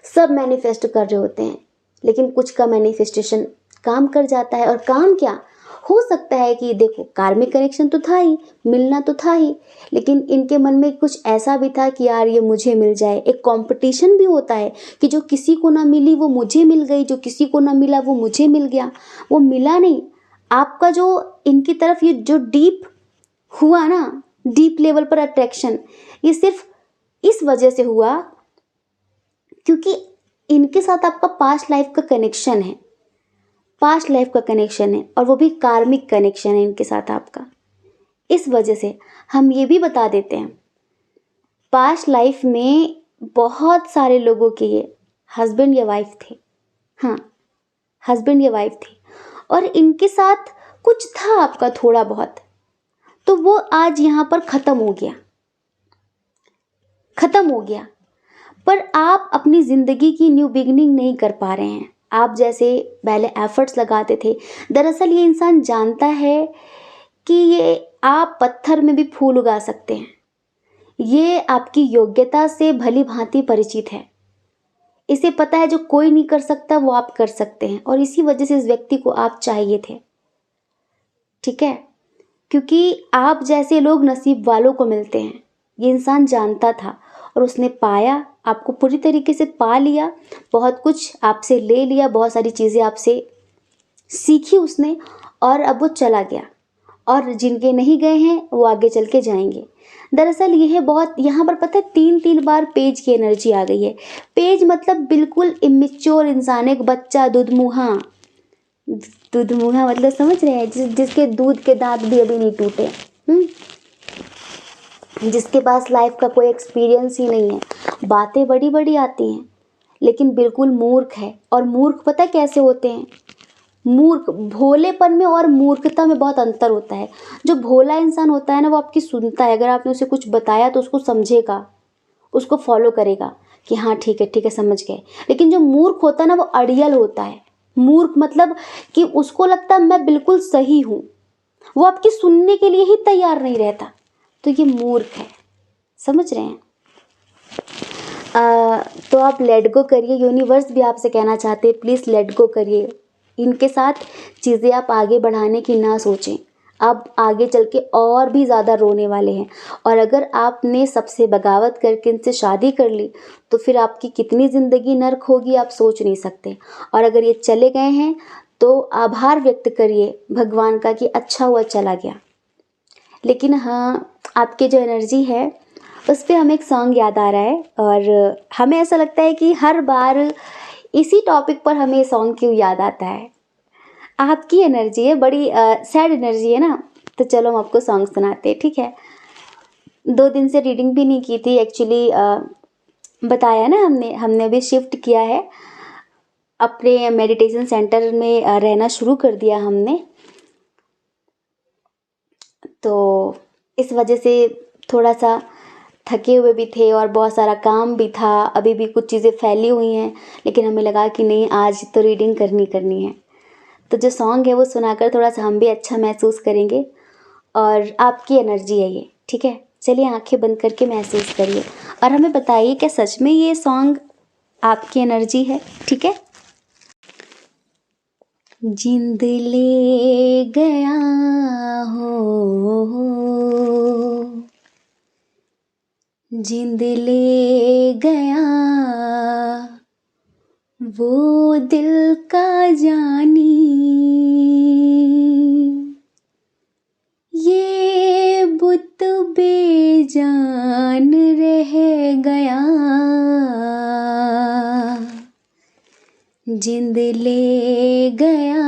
सब मैनिफेस्ट कर रहे होते हैं, लेकिन कुछ का मैनिफेस्टेशन काम कर जाता है। और काम क्या हो सकता है कि देखो, कार्मिक कनेक्शन तो था ही, मिलना तो था ही, लेकिन इनके मन में कुछ ऐसा भी था कि यार ये मुझे मिल जाए। एक कंपटीशन भी होता है कि जो किसी को ना मिली वो मुझे मिल गई, जो किसी को ना मिला वो मुझे मिल गया। वो मिला नहीं, आपका जो इनकी तरफ ये जो डीप हुआ ना, डीप लेवल पर अट्रैक्शन, ये सिर्फ इस वजह से हुआ क्योंकि इनके साथ आपका पास्ट लाइफ का कनेक्शन है, पास्ट लाइफ का कनेक्शन है, और वो भी कार्मिक कनेक्शन है इनके साथ आपका। इस वजह से हम ये भी बता देते हैं, पास्ट लाइफ में बहुत सारे लोगों के ये हस्बैंड या वाइफ थे, हाँ हस्बैंड या वाइफ थे, और इनके साथ कुछ था आपका थोड़ा बहुत, तो वो आज यहाँ पर ख़त्म हो गया। पर आप अपनी ज़िंदगी की न्यू बिगिनिंग नहीं कर पा रहे हैं, आप जैसे पहले एफर्ट्स लगाते थे। दरअसल ये इंसान जानता है कि ये आप पत्थर में भी फूल उगा सकते हैं, ये आपकी योग्यता से भली भांति परिचित है, इसे पता है जो कोई नहीं कर सकता वो आप कर सकते हैं, और इसी वजह से इस व्यक्ति को आप चाहिए थे, ठीक है। क्योंकि आप जैसे लोग नसीब वालों को मिलते हैं। ये इंसान जानता था और उसने पाया, आपको पूरी तरीके से पा लिया, बहुत कुछ आपसे ले लिया, बहुत सारी चीज़ें आपसे सीखी उसने, और अब वो चला गया। और जिनके नहीं गए हैं वो आगे चल के जाएंगे। दरअसल यह बहुत यहाँ पर पता है 3 बार पेज की एनर्जी आ गई है। पेज मतलब बिल्कुल इमेच्योर इंसान, एक बच्चा, दूधमुहा। दूधमुहा मतलब समझ रहे हैं, जिसके दूध के दांत भी अभी नहीं टूटे, जिसके पास लाइफ का कोई एक्सपीरियंस ही नहीं है। बातें बड़ी बड़ी आती हैं लेकिन बिल्कुल मूर्ख है। और मूर्ख पता है कैसे होते हैं? मूर्ख, भोलेपन में और मूर्खता में बहुत अंतर होता है। जो भोला इंसान होता है ना, वो आपकी सुनता है। अगर आपने उसे कुछ बताया तो उसको समझेगा, उसको फॉलो करेगा कि हाँ ठीक है समझ गए। लेकिन जो मूर्ख होता है ना, वो अड़ियल होता है। मूर्ख मतलब कि उसको लगता है मैं बिल्कुल सही हूँ, वो आपकी सुनने के लिए ही तैयार नहीं रहता। तो ये मूर्ख है, समझ रहे हैं? तो आप लेट गो करिए। यूनिवर्स भी आपसे कहना चाहते हैं प्लीज़ लेट गो करिए। इनके साथ चीज़ें आप आगे बढ़ाने की ना सोचें। आप आगे चल के और भी ज़्यादा रोने वाले हैं। और अगर आपने सबसे बगावत करके इनसे शादी कर ली तो फिर आपकी कितनी ज़िंदगी नर्क होगी आप सोच नहीं सकते। और अगर ये चले गए हैं तो आभार व्यक्त करिए भगवान का कि अच्छा हुआ चला गया। लेकिन हाँ, आपकी जो एनर्जी है उस पर हमें एक सॉन्ग याद आ रहा है, और हमें ऐसा लगता है कि हर बार इसी टॉपिक पर हमें सॉन्ग क्यों याद आता है। आपकी एनर्जी है, बड़ी सैड एनर्जी है ना, तो चलो हम आपको सॉन्ग सुनाते हैं, ठीक है? 2 दिन से रीडिंग भी नहीं की थी एक्चुअली। बताया ना, हमने अभी शिफ्ट किया है, अपने मेडिटेशन सेंटर में रहना शुरू कर दिया हमने। तो इस वजह से थोड़ा सा थके हुए भी थे और बहुत सारा काम भी था। अभी भी कुछ चीज़ें फैली हुई हैं, लेकिन हमें लगा कि नहीं, आज तो रीडिंग करनी है। तो जो सॉन्ग है वो सुनाकर थोड़ा सा हम भी अच्छा महसूस करेंगे। और आपकी एनर्जी है ये, ठीक है? चलिए आंखें बंद करके महसूस करिए और हमें बताइए क्या सच में ये सॉन्ग आपकी एनर्जी है, ठीक है? जिंद ले गया हो, जिंद ले गया वो दिल का जानी, ये बुत बेजान रह गया, जिंद ले गया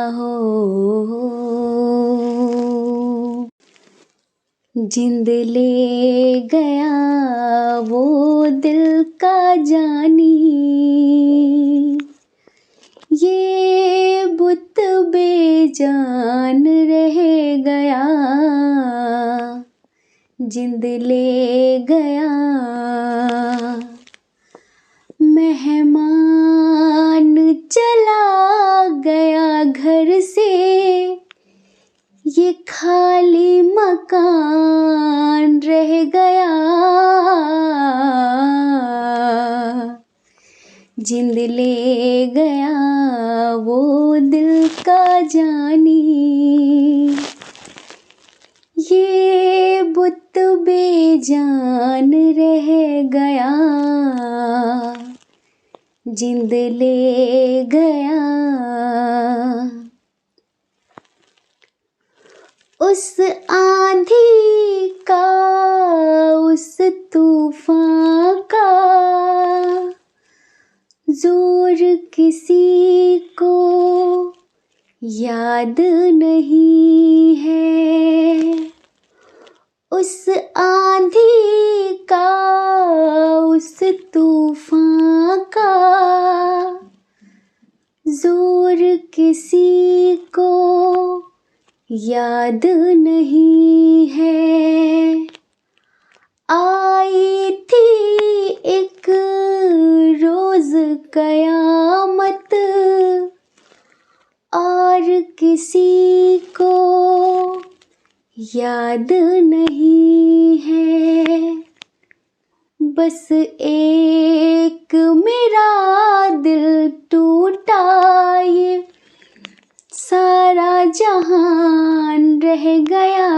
हो, जिंद ले गया वो दिल का जानी, ये बुत बेजान रह गया, जिंद ले गया। मेहमान चला गया घर से, ये खाली मकान रह गया, जिंद ले गया वो दिल का जानी, ये बुत बेजान रह गया, जिंद ले गया। उस आंधी का, उस तूफान का जोर किसी को याद नहीं है, उस आंधी का, उस तूफान का जोर किसी को याद नहीं है। आई थी एक रोज कयामत और किसी को याद नहीं है, बस एक मेरा दिल टूटा ये सारा जहान रह गया,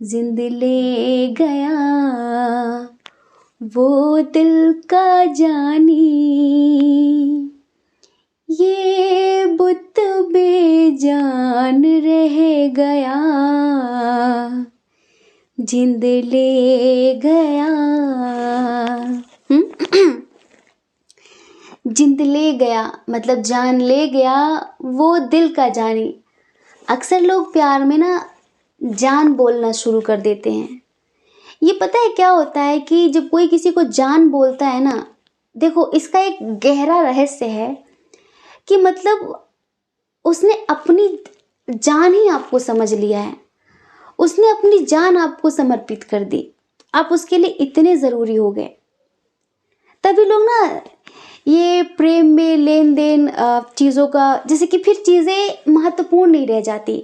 जिंद ले गया वो दिल का जानी, ये बुत बेजान रह गया, जिंद ले गया। जिंद ले गया मतलब जान ले गया वो दिल का जानी। अक्सर लोग प्यार में ना जान बोलना शुरू कर देते हैं। ये पता है क्या होता है कि जब कोई किसी को जान बोलता है ना, देखो इसका एक गहरा रहस्य है कि मतलब उसने अपनी जान ही आपको समझ लिया है, उसने अपनी जान आपको समर्पित कर दी, आप उसके लिए इतने ज़रूरी हो गए। तभी लोग ना ये प्रेम में लेन देन चीज़ों का, जैसे कि फिर चीज़ें महत्वपूर्ण नहीं रह जाती।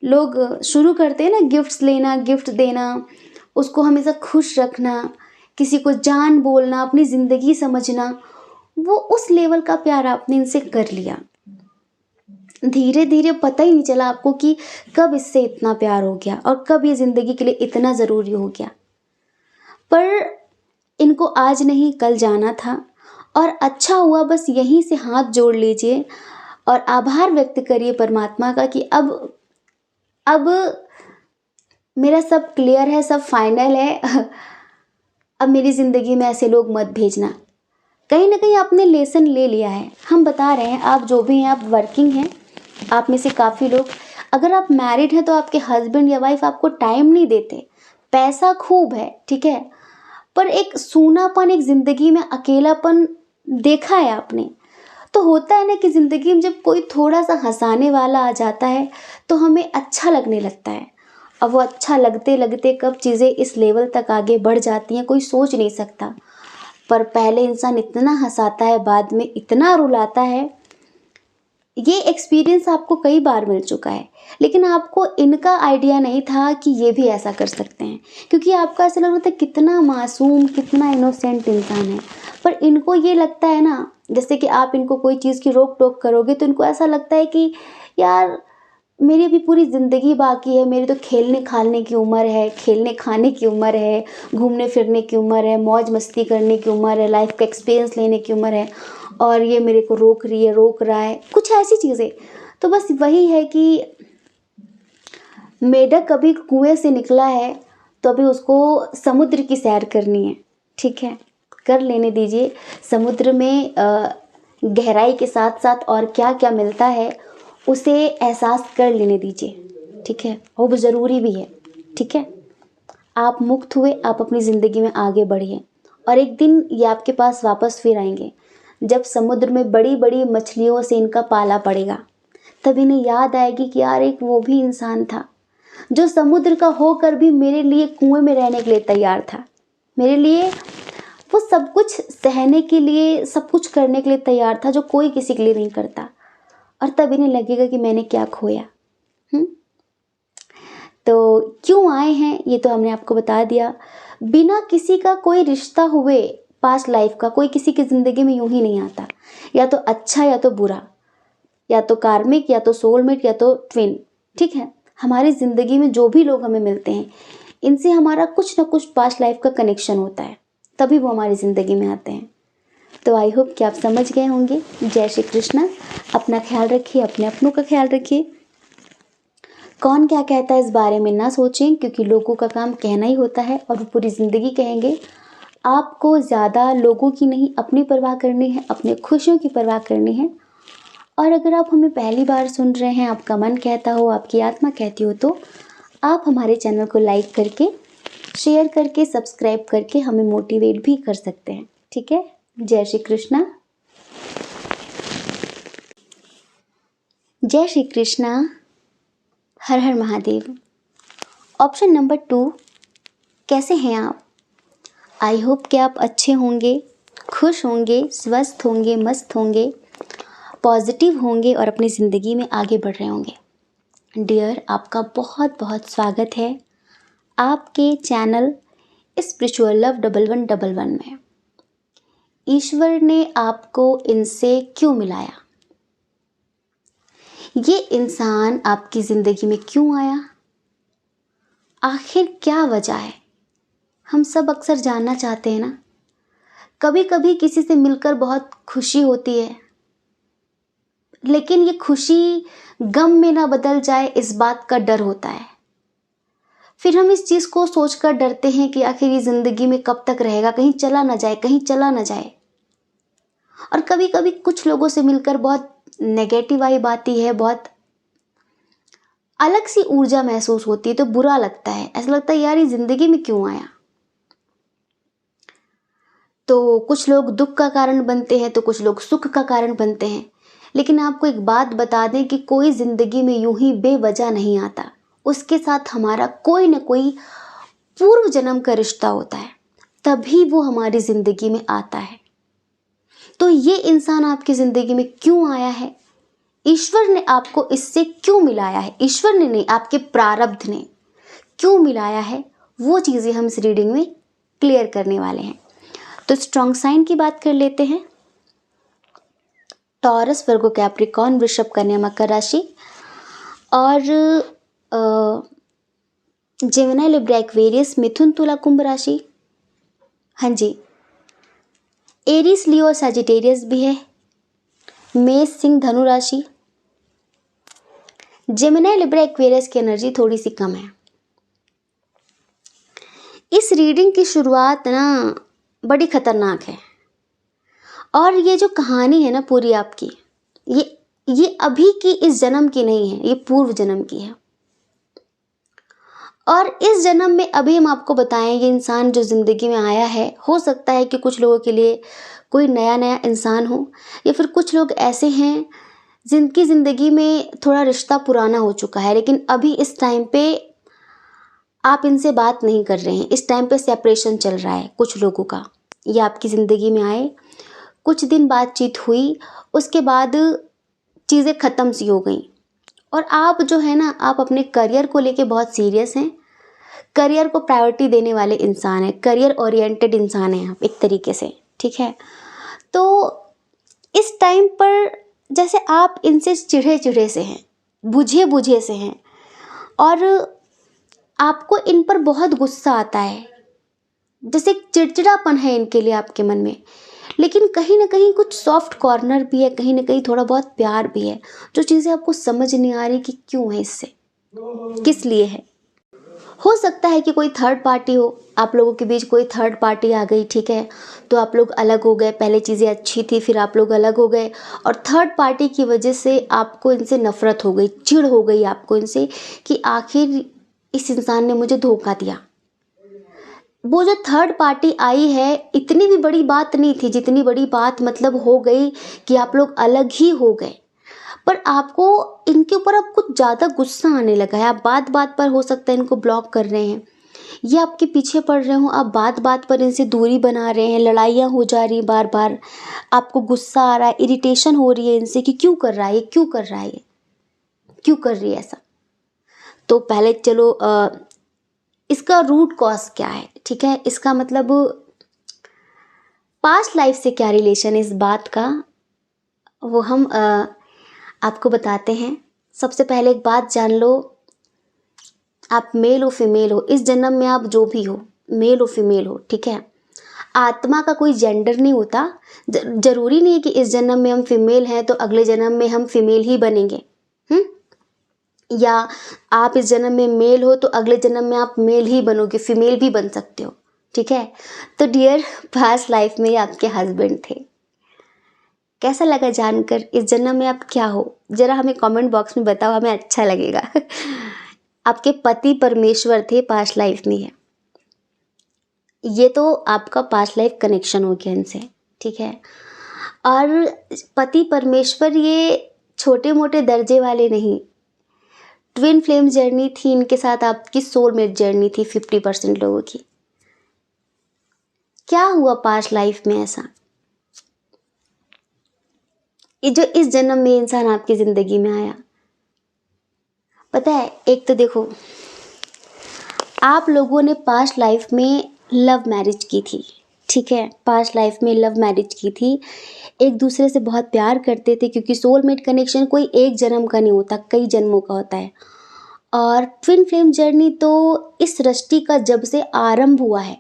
लोग शुरू करते हैं ना गिफ्ट्स लेना, गिफ्ट देना, उसको हमेशा खुश रखना, किसी को जान बोलना, अपनी ज़िंदगी समझना, वो उस लेवल का प्यार आपने इनसे कर लिया। धीरे धीरे पता ही नहीं चला आपको कि कब इससे इतना प्यार हो गया और कब ये ज़िंदगी के लिए इतना ज़रूरी हो गया। पर इनको आज नहीं कल जाना था, और अच्छा हुआ बस यहीं से हाथ जोड़ लीजिए और आभार व्यक्त करिए परमात्मा का कि अब मेरा सब क्लियर है, सब फाइनल है। अब मेरी ज़िंदगी में ऐसे लोग मत भेजना। कहीं ना कहीं आपने लेसन ले लिया है। हम बता रहे हैं, आप जो भी हैं, आप वर्किंग हैं, आप में से काफ़ी लोग, अगर आप मैरिड हैं तो आपके हस्बैंड या वाइफ आपको टाइम नहीं देते। पैसा खूब है, ठीक है, पर एक सूनापन, एक ज़िंदगी में अकेलापन देखा है आपने। तो होता है ना कि ज़िंदगी में जब कोई थोड़ा सा हंसाने वाला आ जाता है तो हमें अच्छा लगने लगता है। अब वो अच्छा लगते लगते कब चीज़ें इस लेवल तक आगे बढ़ जाती हैं कोई सोच नहीं सकता। पर पहले इंसान इतना हंसाता है, बाद में इतना रुलाता है। ये एक्सपीरियंस आपको कई बार मिल चुका है, लेकिन आपको इनका आइडिया नहीं था कि ये भी ऐसा कर सकते हैं, क्योंकि आपको ऐसा लग रहा था कितना मासूम, कितना इनोसेंट इंसान है। पर इनको ये लगता है ना, जैसे कि आप इनको कोई चीज़ की रोक टोक करोगे तो इनको ऐसा लगता है कि यार मेरी अभी पूरी ज़िंदगी बाकी है, मेरी तो खेलने खालने की उम्र है, खेलने खाने की उम्र है, घूमने फिरने की उम्र है, मौज मस्ती करने की उम्र है, लाइफ का एक्सपीरियंस लेने की उम्र है, और ये मेरे को रोक रही है, रोक रहा है, कुछ ऐसी चीज़ें। तो बस वही है कि मेढक कभी कुएं से निकला है तो अभी उसको समुद्र की सैर करनी है, ठीक है, कर लेने दीजिए। समुद्र में गहराई के साथ साथ और क्या क्या मिलता है उसे एहसास कर लेने दीजिए, ठीक है, वो ज़रूरी भी है, ठीक है। आप मुक्त हुए, आप अपनी ज़िंदगी में आगे बढ़िए, और एक दिन ये आपके पास वापस फिर आएंगे, जब समुद्र में बड़ी बड़ी मछलियों से इनका पाला पड़ेगा। तब इन्हें याद आएगी कि यार एक वो भी इंसान था जो समुद्र का होकर भी मेरे लिए कुएं में रहने के लिए तैयार था, मेरे लिए वो सब कुछ सहने के लिए, सब कुछ करने के लिए तैयार था जो कोई किसी के लिए नहीं करता। और तब इन्हें लगेगा कि मैंने क्या खोया। तो क्यों आए हैं ये तो हमने आपको बता दिया। बिना किसी का कोई रिश्ता हुए पास्ट लाइफ का कोई किसी की ज़िंदगी में यूं ही नहीं आता, या तो अच्छा या तो बुरा, या तो कार्मिक या तो सोलमेट या तो ट्विन, ठीक है। हमारी ज़िंदगी में जो भी लोग हमें मिलते हैं इनसे हमारा कुछ ना कुछ पास्ट लाइफ का कनेक्शन होता है, तभी वो हमारी ज़िंदगी में आते हैं। तो आई होप कि आप समझ गए होंगे। जय श्री कृष्णा। अपना ख्याल रखिए, अपने अपनों का ख्याल रखिए। कौन क्या कहता है इस बारे में ना सोचें, क्योंकि लोगों का काम कहना ही होता है और वो पूरी ज़िंदगी कहेंगे। आपको ज़्यादा लोगों की नहीं, अपनी परवाह करनी है, अपने खुशियों की परवाह करनी है। और अगर आप हमें पहली बार सुन रहे हैं, आपका मन कहता हो, आपकी आत्मा कहती हो, तो आप हमारे चैनल को लाइक करके, शेयर करके, सब्सक्राइब करके हमें मोटिवेट भी कर सकते हैं, ठीक है। जय श्री कृष्णा। जय श्री कृष्णा। हर हर महादेव। ऑप्शन नंबर 2, कैसे हैं आप? आई होप कि आप अच्छे होंगे, खुश होंगे, स्वस्थ होंगे, मस्त होंगे, पॉजिटिव होंगे और अपनी ज़िंदगी में आगे बढ़ रहे होंगे। डियर, आपका बहुत बहुत स्वागत है आपके चैनल स्पिरिचुअल लव 1111 में। ईश्वर ने आपको इनसे क्यों मिलाया? ये इंसान आपकी ज़िंदगी में क्यों आया? आखिर क्या वजह है? हम सब अक्सर जानना चाहते हैं ना। कभी कभी किसी से मिलकर बहुत खुशी होती है, लेकिन ये खुशी गम में ना बदल जाए, इस बात का डर होता है। फिर हम इस चीज़ को सोचकर डरते हैं कि आखिर ये ज़िंदगी में कब तक रहेगा, कहीं चला ना जाए, कहीं चला ना जाए। और कभी कभी कुछ लोगों से मिलकर बहुत नेगेटिव वाइब आती है, बहुत अलग सी ऊर्जा महसूस होती है, तो बुरा लगता है। ऐसा लगता है यार ये ज़िंदगी में क्यों आया। तो कुछ लोग दुख का कारण बनते हैं, तो कुछ लोग सुख का कारण बनते हैं। लेकिन आपको एक बात बता दें कि कोई ज़िंदगी में यूं ही बेवजह नहीं आता। उसके साथ हमारा कोई ना कोई पूर्व जन्म का रिश्ता होता है, तभी वो हमारी ज़िंदगी में आता है। तो ये इंसान आपकी ज़िंदगी में क्यों आया है? ईश्वर ने आपको इससे क्यों मिलाया है? ईश्वर ने नहीं, आपके प्रारब्ध ने क्यों मिलाया है, वो चीज़ें हम इस रीडिंग में क्लियर करने वाले हैं। तो स्ट्रॉन्ग साइन की बात कर लेते हैं। टॉरस, वर्गो, कैप्रिकॉर्न, वृषभ, कन्या, मकर राशि और जेमिनी, लिब्रा, एक्वेरियस, मिथुन, तुला, कुंभ राशि। हाँ जी, एरीज, लियो, सजिटेरियस भी है। मेष, सिंह, धनु राशि। जेमिनी, लिब्रा, एक्वेरियस की एनर्जी थोड़ी सी कम है। इस रीडिंग की शुरुआत ना बड़ी खतरनाक है, और ये जो कहानी है ना पूरी आपकी, ये अभी की इस जन्म की नहीं है, ये पूर्व जन्म की है। और इस जन्म में अभी हम आपको बताएं, ये इंसान जो ज़िंदगी में आया है, हो सकता है कि कुछ लोगों के लिए कोई नया इंसान हो, या फिर कुछ लोग ऐसे हैं जिनकी ज़िंदगी में थोड़ा रिश्ता पुराना हो चुका है, लेकिन अभी इस टाइम पे आप इनसे बात नहीं कर रहे हैं। इस टाइम पे सेपरेशन चल रहा है कुछ लोगों का। ये आपकी ज़िंदगी में आए, कुछ दिन बातचीत हुई, उसके बाद चीज़ें ख़त्म सी हो गई। और आप जो है ना, आप अपने करियर को लेके बहुत सीरियस हैं, करियर को प्रायोरिटी देने वाले इंसान हैं, करियर ओरिएंटेड इंसान हैं आप एक तरीके से, ठीक है। तो इस टाइम पर जैसे आप इनसे चिढ़े से हैं, बुझे से हैं, और आपको इन पर बहुत गुस्सा आता है, जैसे एक चिड़चिड़ापन है इनके लिए आपके मन में। लेकिन कहीं ना कहीं कुछ सॉफ्ट कॉर्नर भी है, कहीं ना कहीं थोड़ा बहुत प्यार भी है, जो चीज़ें आपको समझ नहीं आ रही कि क्यों है, इससे किस लिए है। हो सकता है कि कोई थर्ड पार्टी हो, आप लोगों के बीच कोई थर्ड पार्टी आ गई, ठीक है, तो आप लोग अलग हो गए। पहले चीज़ें अच्छी थी, फिर आप लोग अलग हो गए, और थर्ड पार्टी की वजह से आपको इनसे नफरत हो गई, चिढ़ हो गई आपको इनसे कि आखिर इस इंसान ने मुझे धोखा दिया। वो जो थर्ड पार्टी आई है, इतनी भी बड़ी बात नहीं थी जितनी बड़ी बात मतलब हो गई कि आप लोग अलग ही हो गए। पर आपको इनके ऊपर अब कुछ ज़्यादा गुस्सा आने लगा है। आप बात बात पर हो सकता है इनको ब्लॉक कर रहे हैं, ये आपके पीछे पड़ रहे हो, आप बात बात पर इनसे दूरी बना रहे हैं, लड़ाइयाँ हो जा रही बार बार, आपको गुस्सा आ रहा है, इरिटेशन हो रही है इनसे कि क्यों कर रहा है ये, क्यों कर रहा है ये, क्यों कर रही है ऐसा। तो पहले चलो इसका रूट कॉज क्या है, ठीक है, इसका मतलब पास्ट लाइफ से क्या रिलेशन है इस बात का, वो हम आपको बताते हैं। सबसे पहले एक बात जान लो, आप मेल हो फीमेल हो, इस जन्म में आप जो भी हो, मेल हो फीमेल हो, ठीक है, आत्मा का कोई जेंडर नहीं होता। जरूरी नहीं है कि इस जन्म में हम फीमेल हैं तो अगले जन्म में हम फीमेल ही बनेंगे, या आप इस जन्म में मेल हो तो अगले जन्म में आप मेल ही बनोगे, फीमेल भी बन सकते हो, ठीक है। तो डियर, पास्ट लाइफ में ये आपके हस्बैंड थे। कैसा लगा जानकर, इस जन्म में आप क्या हो, जरा हमें कमेंट बॉक्स में बताओ, हमें अच्छा लगेगा। आपके पति परमेश्वर थे पास्ट लाइफ में है, ये तो आपका पास्ट लाइफ कनेक्शन हो गया इनसे, ठीक है। और पति परमेश्वर ये छोटे मोटे दर्जे वाले नहीं, ट्विन फ्लेम जर्नी थी इनके साथ, आपकी सोलमेट जर्नी थी 50% लोगों की। क्या हुआ पास्ट लाइफ में ऐसा, ये जो इस जन्म में इंसान आपकी जिंदगी में आया। पता है, एक तो देखो, आप लोगों ने पास्ट लाइफ में लव मैरिज की थी, ठीक है, पास्ट लाइफ में लव मैरिज की थी, एक दूसरे से बहुत प्यार करते थे, क्योंकि सोलमेट कनेक्शन कोई एक जन्म का नहीं होता, कई जन्मों का होता है। और ट्विन फ्लेम जर्नी तो इस सृष्टि का जब से आरंभ हुआ है,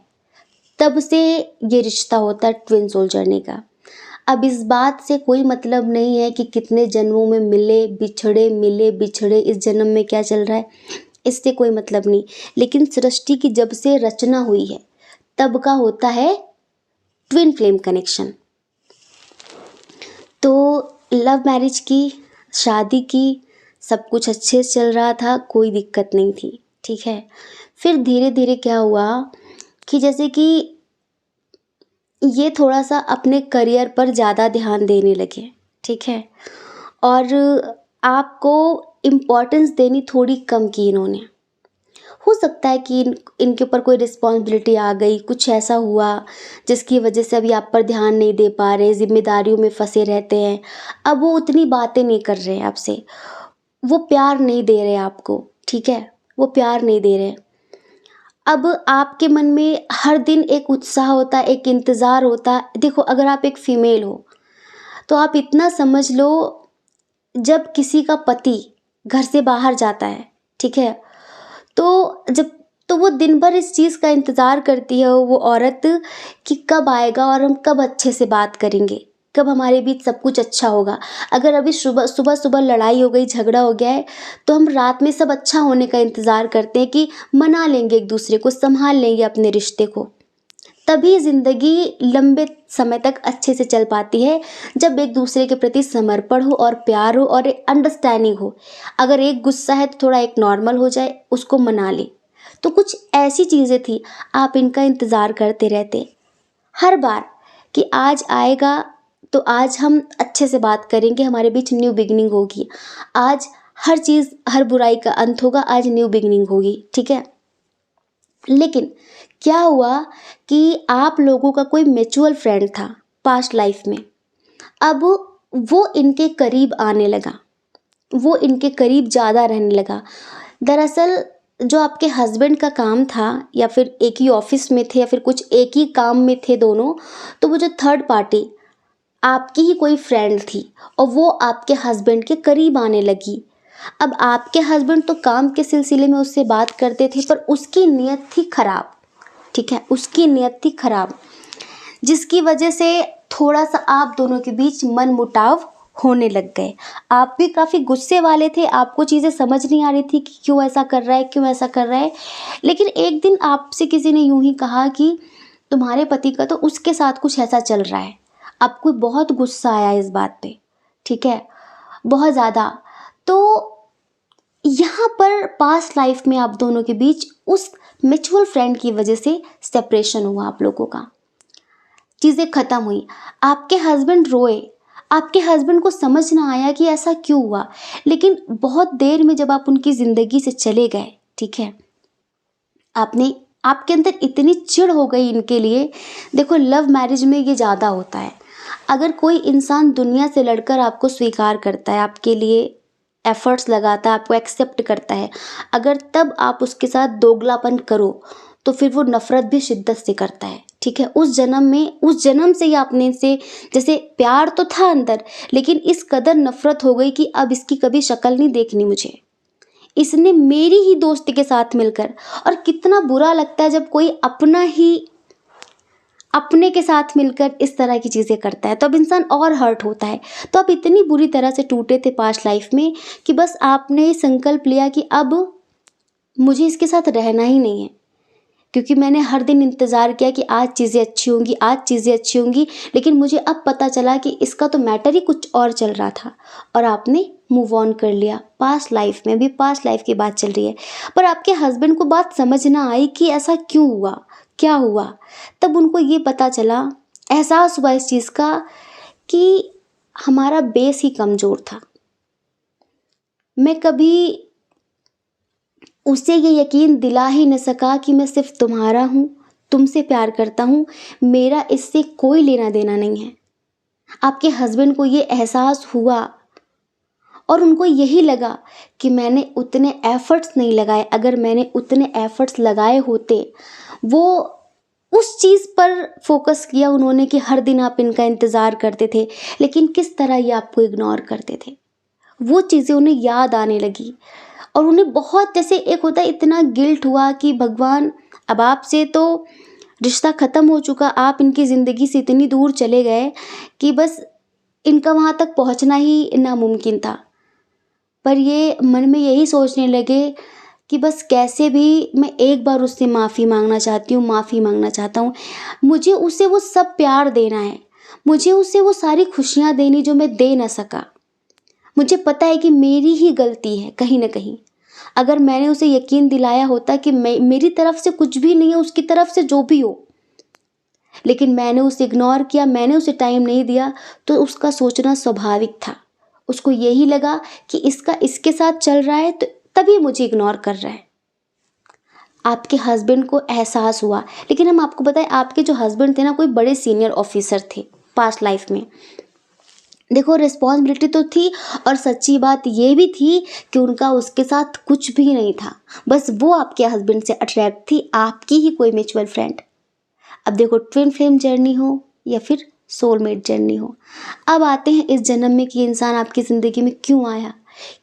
तब से ये रिश्ता होता है ट्विन सोल जर्नी का। अब इस बात से कोई मतलब नहीं है कि कितने जन्मों में मिले बिछड़े, इस जन्म में क्या चल रहा है, इससे कोई मतलब नहीं। लेकिन सृष्टि की जब से रचना हुई है, तब का होता है ट्विन फ्लेम कनेक्शन। तो लव मैरिज की, शादी की, सब कुछ अच्छे से चल रहा था, कोई दिक्कत नहीं थी, ठीक है। फिर धीरे धीरे क्या हुआ कि जैसे कि ये थोड़ा सा अपने करियर पर ज़्यादा ध्यान देने लगे, ठीक है। और आपको इम्पोर्टेंस देनी थोड़ी कम की इन्होंने। हो सकता है कि इनके ऊपर कोई रिस्पॉन्सिबिलिटी आ गई, कुछ ऐसा हुआ जिसकी वजह से अभी आप पर ध्यान नहीं दे पा रहे, जिम्मेदारियों में फंसे रहते हैं। अब वो उतनी बातें नहीं कर रहे हैं आपसे, वो प्यार नहीं दे रहे आपको, ठीक है, वो प्यार नहीं दे रहे। अब आपके मन में हर दिन एक उत्साह होता है, एक इंतज़ार होता है। देखो, अगर आप एक फीमेल हो तो आप इतना समझ लो, जब किसी का पति घर से बाहर जाता है, ठीक है, जब तो वो दिन भर इस चीज़ का इंतज़ार करती है वो औरत, कि कब आएगा और हम कब अच्छे से बात करेंगे, कब हमारे बीच सब कुछ अच्छा होगा। अगर अभी सुबह सुबह सुबह लड़ाई हो गई, झगड़ा हो गया है, तो हम रात में सब अच्छा होने का इंतज़ार करते हैं कि मना लेंगे, एक दूसरे को संभाल लेंगे अपने रिश्ते को। तभी ज़िंदगी लंबे समय तक अच्छे से चल पाती है, जब एक दूसरे के प्रति समर्पण हो और प्यार हो और एक अंडरस्टैंडिंग हो। अगर एक गुस्सा है तो थोड़ा एक नॉर्मल हो जाए, उसको मना ले। तो कुछ ऐसी चीज़ें थी, आप इनका इंतज़ार करते रहते हर बार कि आज आएगा तो आज हम अच्छे से बात करेंगे, हमारे बीच न्यू बिगिनिंग होगी। आज हर चीज़, हर बुराई का अंत होगा, आज न्यू बिगिनिंग होगी, ठीक है। लेकिन क्या हुआ कि आप लोगों का कोई म्यूचुअल फ्रेंड था पास्ट लाइफ में, अब वो इनके करीब आने लगा, वो इनके करीब ज़्यादा रहने लगा। दरअसल जो आपके हस्बैंड का काम था, या फिर एक ही ऑफिस में थे, या फिर कुछ एक ही काम में थे दोनों, तो वो जो थर्ड पार्टी आपकी ही कोई फ्रेंड थी, और वो आपके हस्बैंड के करीब आने लगी। अब आपके हस्बैंड तो काम के सिलसिले में उससे बात करते थे, पर उसकी नीयत थी खराब, ठीक है, उसकी नीयत थी खराब, जिसकी वजह से थोड़ा सा आप दोनों के बीच मन मुटाव होने लग गए। आप भी काफ़ी गुस्से वाले थे, आपको चीज़ें समझ नहीं आ रही थी कि क्यों ऐसा कर रहा है, क्यों ऐसा कर रहा है। लेकिन एक दिन आपसे किसी ने यूं ही कहा कि तुम्हारे पति का तो उसके साथ कुछ ऐसा चल रहा है। आपको बहुत गुस्सा आया इस बात पे, ठीक है, बहुत ज़्यादा। तो यहाँ पर पास्ट लाइफ में आप दोनों के बीच उस म्यूचुअल फ्रेंड की वजह से सेपरेशन हुआ, आप लोगों का, चीज़ें ख़त्म हुई। आपके हस्बैंड रोए, आपके हस्बैंड को समझ ना आया कि ऐसा क्यों हुआ। लेकिन बहुत देर में जब आप उनकी ज़िंदगी से चले गए, ठीक है, आपके अंदर इतनी चिढ़ हो गई इनके लिए। देखो, लव मैरिज में ये ज़्यादा होता है। अगर कोई इंसान दुनिया से लड़कर आपको स्वीकार करता है, आपके लिए एफर्ट्स लगाता है, आपको एक्सेप्ट करता है, अगर तब आप उसके साथ दोगलापन करो, तो फिर वो नफ़रत भी शिद्दत से करता है, ठीक है। उस जन्म से ही आपने से, जैसे प्यार तो था अंदर, लेकिन इस कदर नफ़रत हो गई कि अब इसकी कभी शक्ल नहीं देखनी मुझे, इसने मेरी ही दोस्त के साथ मिलकर। और कितना बुरा लगता है जब कोई अपने के साथ मिलकर इस तरह की चीज़ें करता है, तो अब इंसान और हर्ट होता है। तो आप इतनी बुरी तरह से टूटे थे पास्ट लाइफ में कि बस आपने संकल्प लिया कि अब मुझे इसके साथ रहना ही नहीं है, क्योंकि मैंने हर दिन इंतज़ार किया कि आज चीज़ें अच्छी होंगी, आज चीज़ें अच्छी होंगी। लेकिन मुझे अब पता चला कि इसका तो मैटर ही कुछ और चल रहा था, और आपने मूव ऑन कर लिया। पास्ट लाइफ में भी पास्ट लाइफ की बात चल रही है, पर आपके हस्बैंड को बात समझ ना आई कि ऐसा क्यों हुआ, क्या हुआ। तब उनको ये पता चला, एहसास हुआ इस चीज़ का कि हमारा बेस ही कमज़ोर था। मैं कभी उसे ये यकीन दिला ही न सका कि मैं सिर्फ तुम्हारा हूँ, तुमसे प्यार करता हूँ, मेरा इससे कोई लेना देना नहीं है। आपके हस्बैंड को ये एहसास हुआ, और उनको यही लगा कि मैंने उतने एफर्ट्स नहीं लगाए। अगर मैंने उतने एफर्ट्स लगाए होते, वो उस चीज़ पर फोकस किया उन्होंने कि हर दिन आप इनका इंतज़ार करते थे, लेकिन किस तरह ये आपको इग्नोर करते थे। वो चीज़ें उन्हें याद आने लगी और उन्हें बहुत, जैसे एक होता है, इतना गिल्ट हुआ कि भगवान, अब आपसे तो रिश्ता ख़त्म हो चुका, आप इनकी ज़िंदगी से इतनी दूर चले गए कि बस इनका वहाँ तक पहुँचना ही नामुमकिन था। पर ये मन में यही सोचने लगे कि बस कैसे भी मैं एक बार उससे माफ़ी मांगना चाहती हूँ, माफ़ी मांगना चाहता हूँ। मुझे उसे वो सब प्यार देना है, मुझे उसे वो सारी खुशियाँ देनी जो मैं दे ना सका। मुझे पता है कि मेरी ही गलती है कहीं न कहीं। अगर मैंने उसे यकीन दिलाया होता कि मेरी तरफ से कुछ भी नहीं है, उसकी तरफ से जो भी हो, लेकिन मैंने उसे इग्नोर किया, मैंने उसे टाइम नहीं दिया, तो उसका सोचना स्वाभाविक था। उसको यही लगा कि इसका इसके साथ चल रहा है, तो तभी मुझे इग्नोर कर रहा है। आपके हस्बैंड को एहसास हुआ, लेकिन हम आपको बताएं, आपके जो हस्बैंड थे ना, कोई बड़े सीनियर ऑफिसर थे पास्ट लाइफ में। देखो, रिस्पॉन्सिबिलिटी तो थी, और सच्ची बात ये भी थी कि उनका उसके साथ कुछ भी नहीं था, बस वो आपके हस्बैंड से अट्रैक्ट थी, आपकी ही कोई म्यूचुअल फ्रेंड। अब देखो, ट्विन फ्लेम जर्नी हो या फिर सोलमेट जर्नी हो, अब आते हैं इस जन्म में कि इंसान आपकी ज़िंदगी में क्यों आया।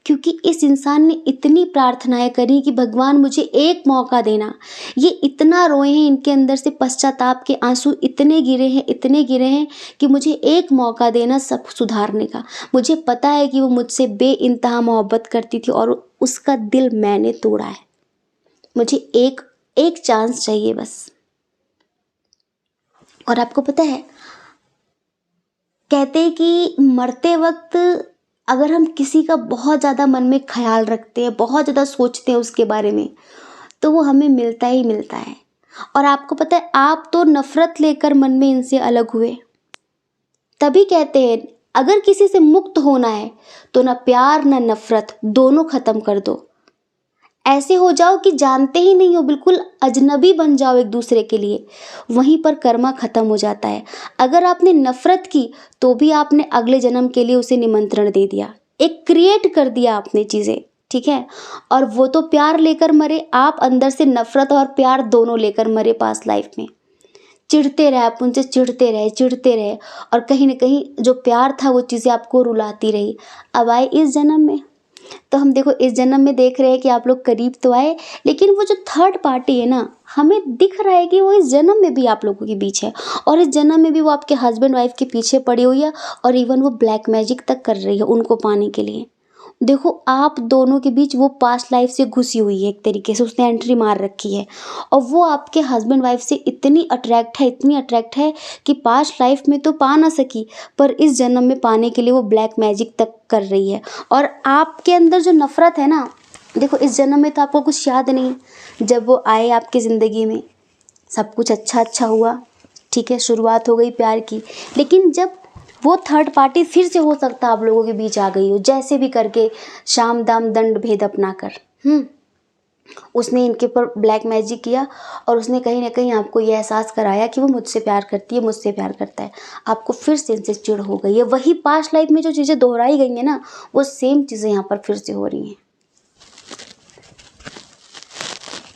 क्योंकि इस इंसान ने इतनी प्रार्थनाएं करी कि भगवान मुझे एक मौका देना। ये इतना रोए हैं, इनके अंदर से पश्चाताप के आंसू इतने गिरे हैं, इतने गिरे हैं कि मुझे एक मौका देना सब सुधारने का। मुझे पता है कि वो मुझसे बेइंतहा मोहब्बत करती थी और उसका दिल मैंने तोड़ा है। मुझे एक एक चांस चाहिए बस। और आपको पता है, कहते हैं कि मरते वक्त अगर हम किसी का बहुत ज़्यादा मन में ख्याल रखते हैं, बहुत ज़्यादा सोचते हैं उसके बारे में, तो वो हमें मिलता ही मिलता है। और आपको पता है, आप तो नफ़रत लेकर मन में इनसे अलग हुए। तभी कहते हैं, अगर किसी से मुक्त होना है तो ना प्यार ना नफ़रत, दोनों ख़त्म कर दो। ऐसे हो जाओ कि जानते ही नहीं हो, बिल्कुल अजनबी बन जाओ एक दूसरे के लिए। वहीं पर कर्मा खत्म हो जाता है। अगर आपने नफरत की तो भी आपने अगले जन्म के लिए उसे निमंत्रण दे दिया, एक क्रिएट कर दिया आपने चीज़ें, ठीक है। और वो तो प्यार लेकर मरे, आप अंदर से नफरत और प्यार दोनों लेकर मरे पास्ट लाइफ में। चिढ़ते रहे, आप उनसे चिढ़ते रहे, और कहीं ना कहीं जो प्यार था वो चीज़ें आपको रुलाती रही। अब आए इस जन्म में, तो हम देखो इस जन्म में देख रहे हैं कि आप लोग करीब तो आए, लेकिन वो जो थर्ड पार्टी है ना, हमें दिख रहा है कि वो इस जन्म में भी आप लोगों के बीच है, और इस जन्म में भी वो आपके हस्बैंड वाइफ के पीछे पड़ी हुई है, और इवन वो ब्लैक मैजिक तक कर रही है उनको पाने के लिए। देखो, आप दोनों के बीच वो पास्ट लाइफ से घुसी हुई है, एक तरीके से उसने एंट्री मार रखी है, और वो आपके हस्बैंड वाइफ से इतनी अट्रैक्ट है, इतनी अट्रैक्ट है कि पास्ट लाइफ में तो पा ना सकी, पर इस जन्म में पाने के लिए वो ब्लैक मैजिक तक कर रही है। और आपके अंदर जो नफ़रत है ना, देखो इस जन्म में तो आपको कुछ याद नहीं, जब वो आए आपकी ज़िंदगी में सब कुछ अच्छा अच्छा हुआ, ठीक है, शुरुआत हो गई प्यार की, लेकिन जब वो थर्ड पार्टी फिर से हो सकता है आप लोगों के बीच आ गई हो, जैसे भी करके शाम दाम दंड भेद अपना कर, उसने इनके ऊपर ब्लैक मैजिक किया, और उसने कहीं ना कहीं आपको ये एहसास कराया कि वो मुझसे प्यार करती है, मुझसे प्यार करता है। आपको फिर से इनसे चिढ़ हो गई है, वही पास्ट लाइफ में जो चीज़ें दोहराई गई हैं ना, वो सेम चीज़ें यहाँ पर फिर से हो रही हैं।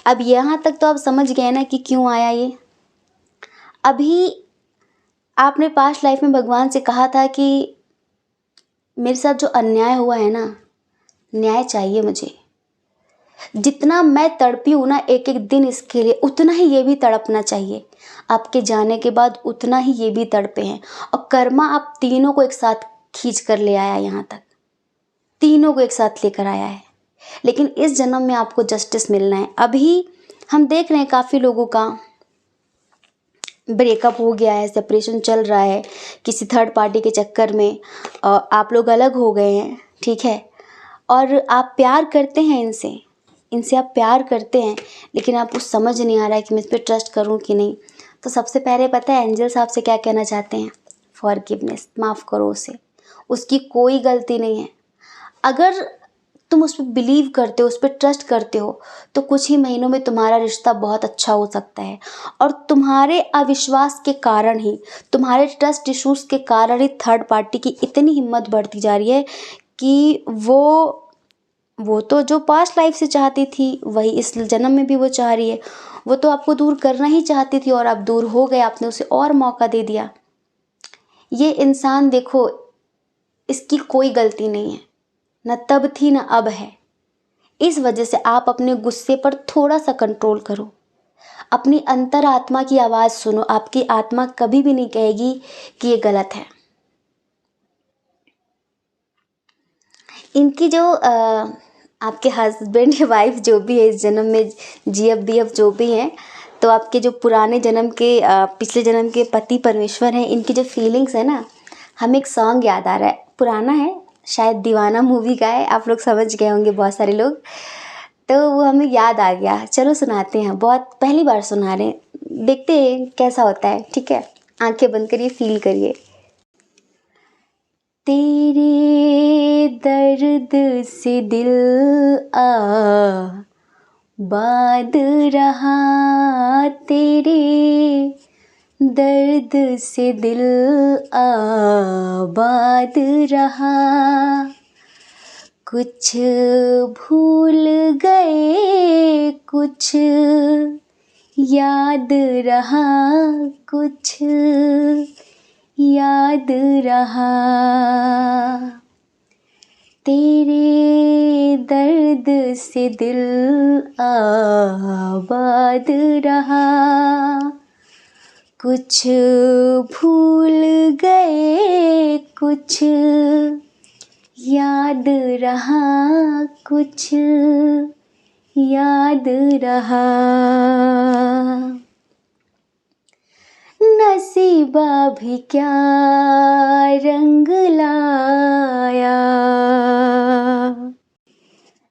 अब यहाँ तक तो आप समझ गए ना कि क्यों आया ये। अभी आपने पास्ट लाइफ में भगवान से कहा था कि मेरे साथ जो अन्याय हुआ है ना, न्याय चाहिए मुझे। जितना मैं तड़पी हूँ ना एक एक दिन इसके लिए, उतना ही ये भी तड़पना चाहिए। आपके जाने के बाद उतना ही ये भी तड़पे हैं, और कर्मा आप तीनों को एक साथ खींच कर ले आया, यहाँ तक तीनों को एक साथ लेकर आया है। लेकिन इस जन्म में आपको जस्टिस मिलना है। अभी हम देख रहे हैं काफ़ी लोगों का ब्रेकअप हो गया है, सेपरेशन चल रहा है, किसी थर्ड पार्टी के चक्कर में आप लोग अलग हो गए हैं, ठीक है। और आप प्यार करते हैं इनसे आप प्यार करते हैं, लेकिन आपको समझ नहीं आ रहा है कि मैं इस पर ट्रस्ट करूं कि नहीं। तो सबसे पहले पता है एंजल्स आपसे क्या कहना चाहते हैं? फॉरगिवनेस, माफ़ करो उसे, उसकी कोई गलती नहीं है। अगर तुम उस पर बिलीव करते हो, उस पर ट्रस्ट करते हो, तो कुछ ही महीनों में तुम्हारा रिश्ता बहुत अच्छा हो सकता है। और तुम्हारे अविश्वास के कारण ही, तुम्हारे ट्रस्ट इश्यूज़ के कारण ही थर्ड पार्टी की इतनी हिम्मत बढ़ती जा रही है कि वो वो तो जो पास्ट लाइफ से चाहती थी वही इस जन्म में भी वो चाह रही है। वो तो आपको दूर करना ही चाहती थी और आप दूर हो गए, आपने उसे और मौका दे दिया। ये इंसान देखो, इसकी कोई गलती नहीं है, न तब थी न अब है। इस वजह से आप अपने गुस्से पर थोड़ा सा कंट्रोल करो, अपनी अंतरात्मा की आवाज़ सुनो। आपकी आत्मा कभी भी नहीं कहेगी कि ये गलत है। इनकी जो आपके हस्बैंड या वाइफ जो भी है इस जन्म में, जीएफ बीएफ जो भी हैं, तो आपके जो पुराने जन्म के पिछले जन्म के पति परमेश्वर हैं, इनकी जो फीलिंग्स है ना, हमें एक सॉन्ग याद आ रहा है, पुराना है, शायद दीवाना मूवी का है, आप लोग समझ गए होंगे बहुत सारे लोग, तो वो हमें याद आ गया। चलो सुनाते हैं, बहुत पहली बार सुना रहे हैं, देखते हैं कैसा होता है। ठीक है, आंखें बंद करिए, फील करिए। तेरे दर्द से दिल आबाद रहा, तेरे दर्द से दिल आबाद रहा, कुछ भूल गए कुछ याद रहा, कुछ याद रहा, तेरे दर्द से दिल आबाद रहा, कुछ भूल गए कुछ याद रहा, कुछ याद रहा। नसीबा भी क्या रंग लाया,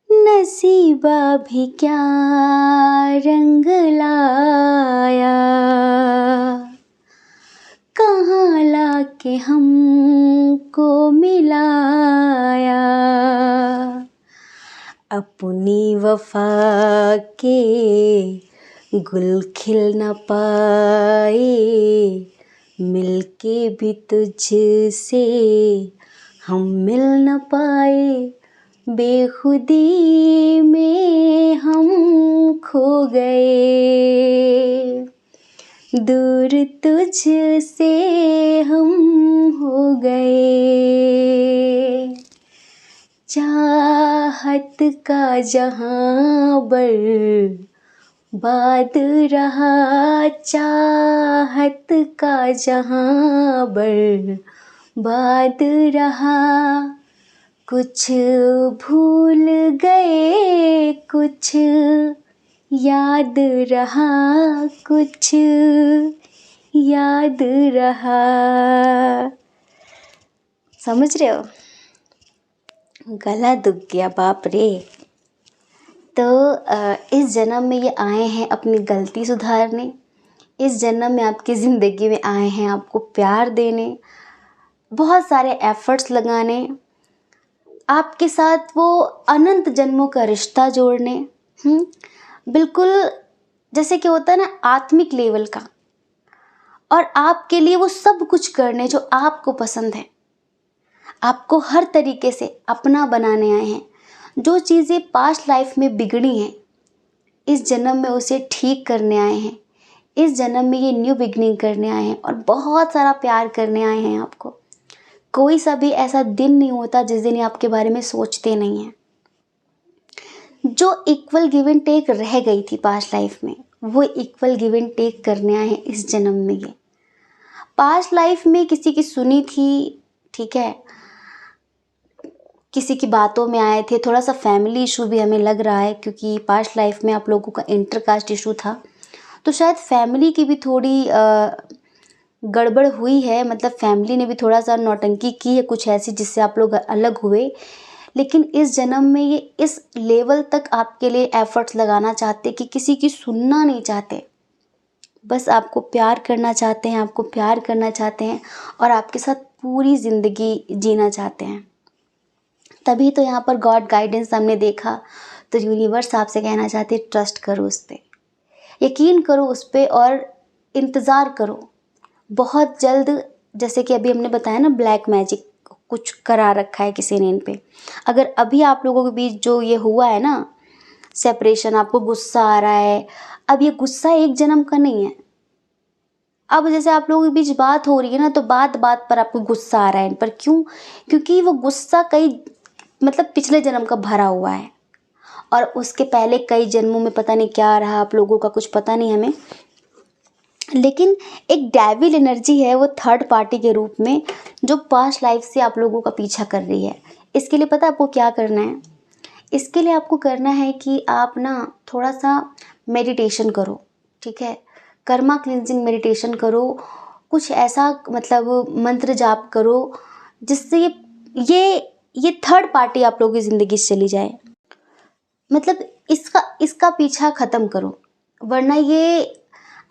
नसीबा भी क्या रंग लाया, कहाँ लाके हमको मिलाया, अपनी वफा के गुल खिल न पाए, मिलके भी तुझसे हम मिल न पाए, बेखुदी में हम खो गए, दूर तुझसे हम हो गए, चाहत का जहां बर्बाद रहा, चाहत का जहां बर्बाद रहा, कुछ भूल गए कुछ याद रहा, कुछ याद रहा। समझ रहे हो? गला दुख गया, बाप रे। तो इस जन्म में ये आए हैं अपनी गलती सुधारने, इस जन्म में आपकी ज़िंदगी में आए हैं आपको प्यार देने, बहुत सारे एफर्ट्स लगाने, आपके साथ वो अनंत जन्मों का रिश्ता जोड़ने, बिल्कुल जैसे कि होता है ना आत्मिक लेवल का, और आपके लिए वो सब कुछ करने जो आपको पसंद है, आपको हर तरीके से अपना बनाने आए हैं। जो चीज़ें पास्ट लाइफ में बिगड़ी हैं, इस जन्म में उसे ठीक करने आए हैं, इस जन्म में ये न्यू बिगनिंग करने आए हैं और बहुत सारा प्यार करने आए हैं आपको। कोई सा भी ऐसा दिन नहीं होता जिस दिन ये आपके बारे में सोचते नहीं हैं। जो इक्वल गिव एंड टेक रह गई थी पास्ट लाइफ में, वो इक्वल गिव एंड टेक करने आए हैं इस जन्म में। ये पास्ट लाइफ में किसी की सुनी थी, ठीक है, किसी की बातों में आए थे, थोड़ा सा फैमिली इशू भी हमें लग रहा है क्योंकि पास्ट लाइफ में आप लोगों का इंटरकास्ट इशू था, तो शायद फैमिली की भी थोड़ी गड़बड़ हुई है, मतलब फैमिली ने भी थोड़ा सा नौटंकी की है कुछ ऐसी जिससे आप लोग अलग हुए। लेकिन इस जन्म में ये इस लेवल तक आपके लिए एफर्ट्स लगाना चाहते कि किसी की सुनना नहीं चाहते, बस आपको प्यार करना चाहते हैं, आपको प्यार करना चाहते हैं और आपके साथ पूरी ज़िंदगी जीना चाहते हैं। तभी तो यहाँ पर गॉड गाइडेंस हमने देखा, तो यूनिवर्स आपसे कहना चाहते हैं ट्रस्ट करो उस पर, यकीन करो उस पर और इंतज़ार करो। बहुत जल्द, जैसे कि अभी हमने बताया ना ब्लैक मैजिक कुछ करा रखा है किसी ने इन पे। अगर अभी आप लोगों के बीच जो ये हुआ है ना सेपरेशन, आपको गुस्सा आ रहा है, अब ये गुस्सा एक जन्म का नहीं है। अब जैसे आप लोगों के बीच बात हो रही है ना, तो बात बात पर आपको गुस्सा आ रहा है इन पर। क्यों? क्योंकि वो गुस्सा कई मतलब पिछले जन्म का भरा हुआ है, और उसके पहले कई जन्मों में पता नहीं क्या रहा आप लोगों का, कुछ पता नहीं हमें। लेकिन एक डेविल एनर्जी है वो थर्ड पार्टी के रूप में, जो पास्ट लाइफ से आप लोगों का पीछा कर रही है। इसके लिए पता है आपको क्या करना है? इसके लिए आपको करना है कि आप ना थोड़ा सा मेडिटेशन करो, ठीक है? कर्मा क्लिनजिंग मेडिटेशन करो, कुछ ऐसा मतलब मंत्र जाप करो जिससे ये थर्ड पार्टी आप लोगों की ज़िंदगी से चली जाए। मतलब इसका पीछा ख़त्म करो, वरना ये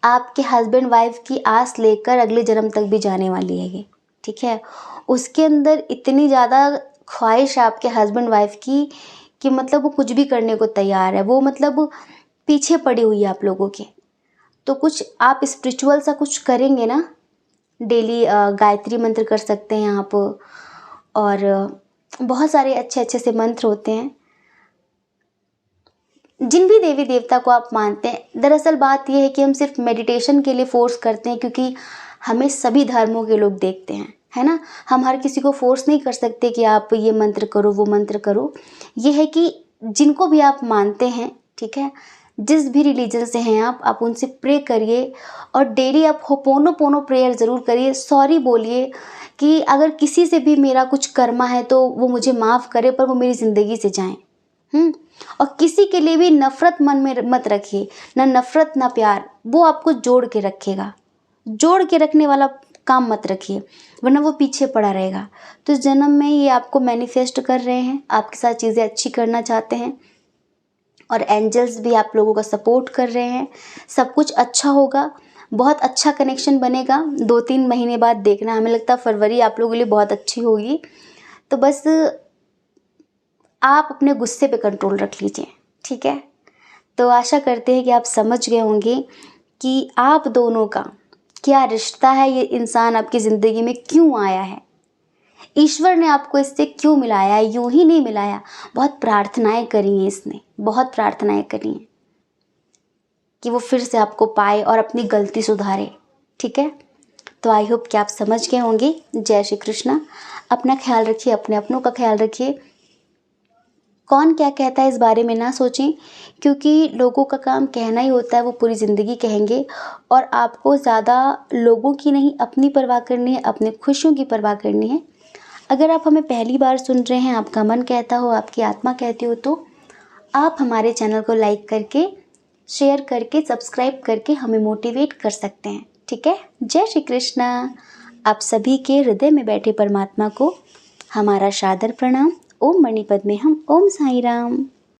आपके हस्बैंड वाइफ की आस लेकर अगले जन्म तक भी जाने वाली है ये, ठीक है? उसके अंदर इतनी ज़्यादा ख्वाहिश है आपके हस्बैंड वाइफ की कि मतलब वो कुछ भी करने को तैयार है, वो मतलब पीछे पड़ी हुई है आप लोगों के। तो कुछ आप स्पिरिचुअल सा कुछ करेंगे ना, डेली गायत्री मंत्र कर सकते हैं आप, और बहुत सारे अच्छे अच्छे से मंत्र होते हैं जिन भी देवी देवता को आप मानते हैं। दरअसल बात यह है कि हम सिर्फ मेडिटेशन के लिए फोर्स करते हैं, क्योंकि हमें सभी धर्मों के लोग देखते हैं, है ना? हम हर किसी को फोर्स नहीं कर सकते कि आप ये मंत्र करो वो मंत्र करो। ये है कि जिनको भी आप मानते हैं, ठीक है, जिस भी रिलीजन से हैं आप उनसे प्रे करिए, और डेली आप होपोनोपोनो प्रेयर ज़रूर करिए। सॉरी बोलिए कि अगर किसी से भी मेरा कुछ कर्मा है तो वो मुझे माफ़ करे, पर वो मेरी ज़िंदगी से जाएं। और किसी के लिए भी नफ़रत मन में मत रखिए, ना नफ़रत ना प्यार, वो आपको जोड़ के रखेगा। जोड़ के रखने वाला काम मत रखिए, वरना वो पीछे पड़ा रहेगा। तो इस जन्म में ये आपको मैनिफेस्ट कर रहे हैं, आपके साथ चीज़ें अच्छी करना चाहते हैं, और एंजल्स भी आप लोगों का सपोर्ट कर रहे हैं। सब कुछ अच्छा होगा, बहुत अच्छा कनेक्शन बनेगा। 2-3 महीने बाद देखना, हमें लगता है फरवरी आप लोगों के लिए बहुत अच्छी होगी। तो बस आप अपने गुस्से पे कंट्रोल रख लीजिए, ठीक है? तो आशा करते हैं कि आप समझ गए होंगे कि आप दोनों का क्या रिश्ता है, ये इंसान आपकी ज़िंदगी में क्यों आया है, ईश्वर ने आपको इससे क्यों मिलाया है। यूं ही नहीं मिलाया, बहुत प्रार्थनाएं करी हैं इसने, बहुत प्रार्थनाएं करी हैं कि वो फिर से आपको पाए और अपनी गलती सुधारे, ठीक है? तो आई होप कि आप समझ गए होंगे। जय श्री कृष्णा। अपना ख्याल रखिए, अपने अपनों का ख्याल रखिए। कौन क्या कहता है इस बारे में ना सोचें, क्योंकि लोगों का काम कहना ही होता है, वो पूरी ज़िंदगी कहेंगे। और आपको ज़्यादा लोगों की नहीं, अपनी परवाह करनी है, अपनी खुशियों की परवाह करनी है। अगर आप हमें पहली बार सुन रहे हैं, आपका मन कहता हो, आपकी आत्मा कहती हो, तो आप हमारे चैनल को लाइक करके, शेयर करके, सब्सक्राइब करके हमें मोटिवेट कर सकते हैं, ठीक है? जय श्री कृष्णा। आप सभी के हृदय में बैठे परमात्मा को हमारा सादर प्रणाम। ओम मणिपद में हम। ओम साई राम।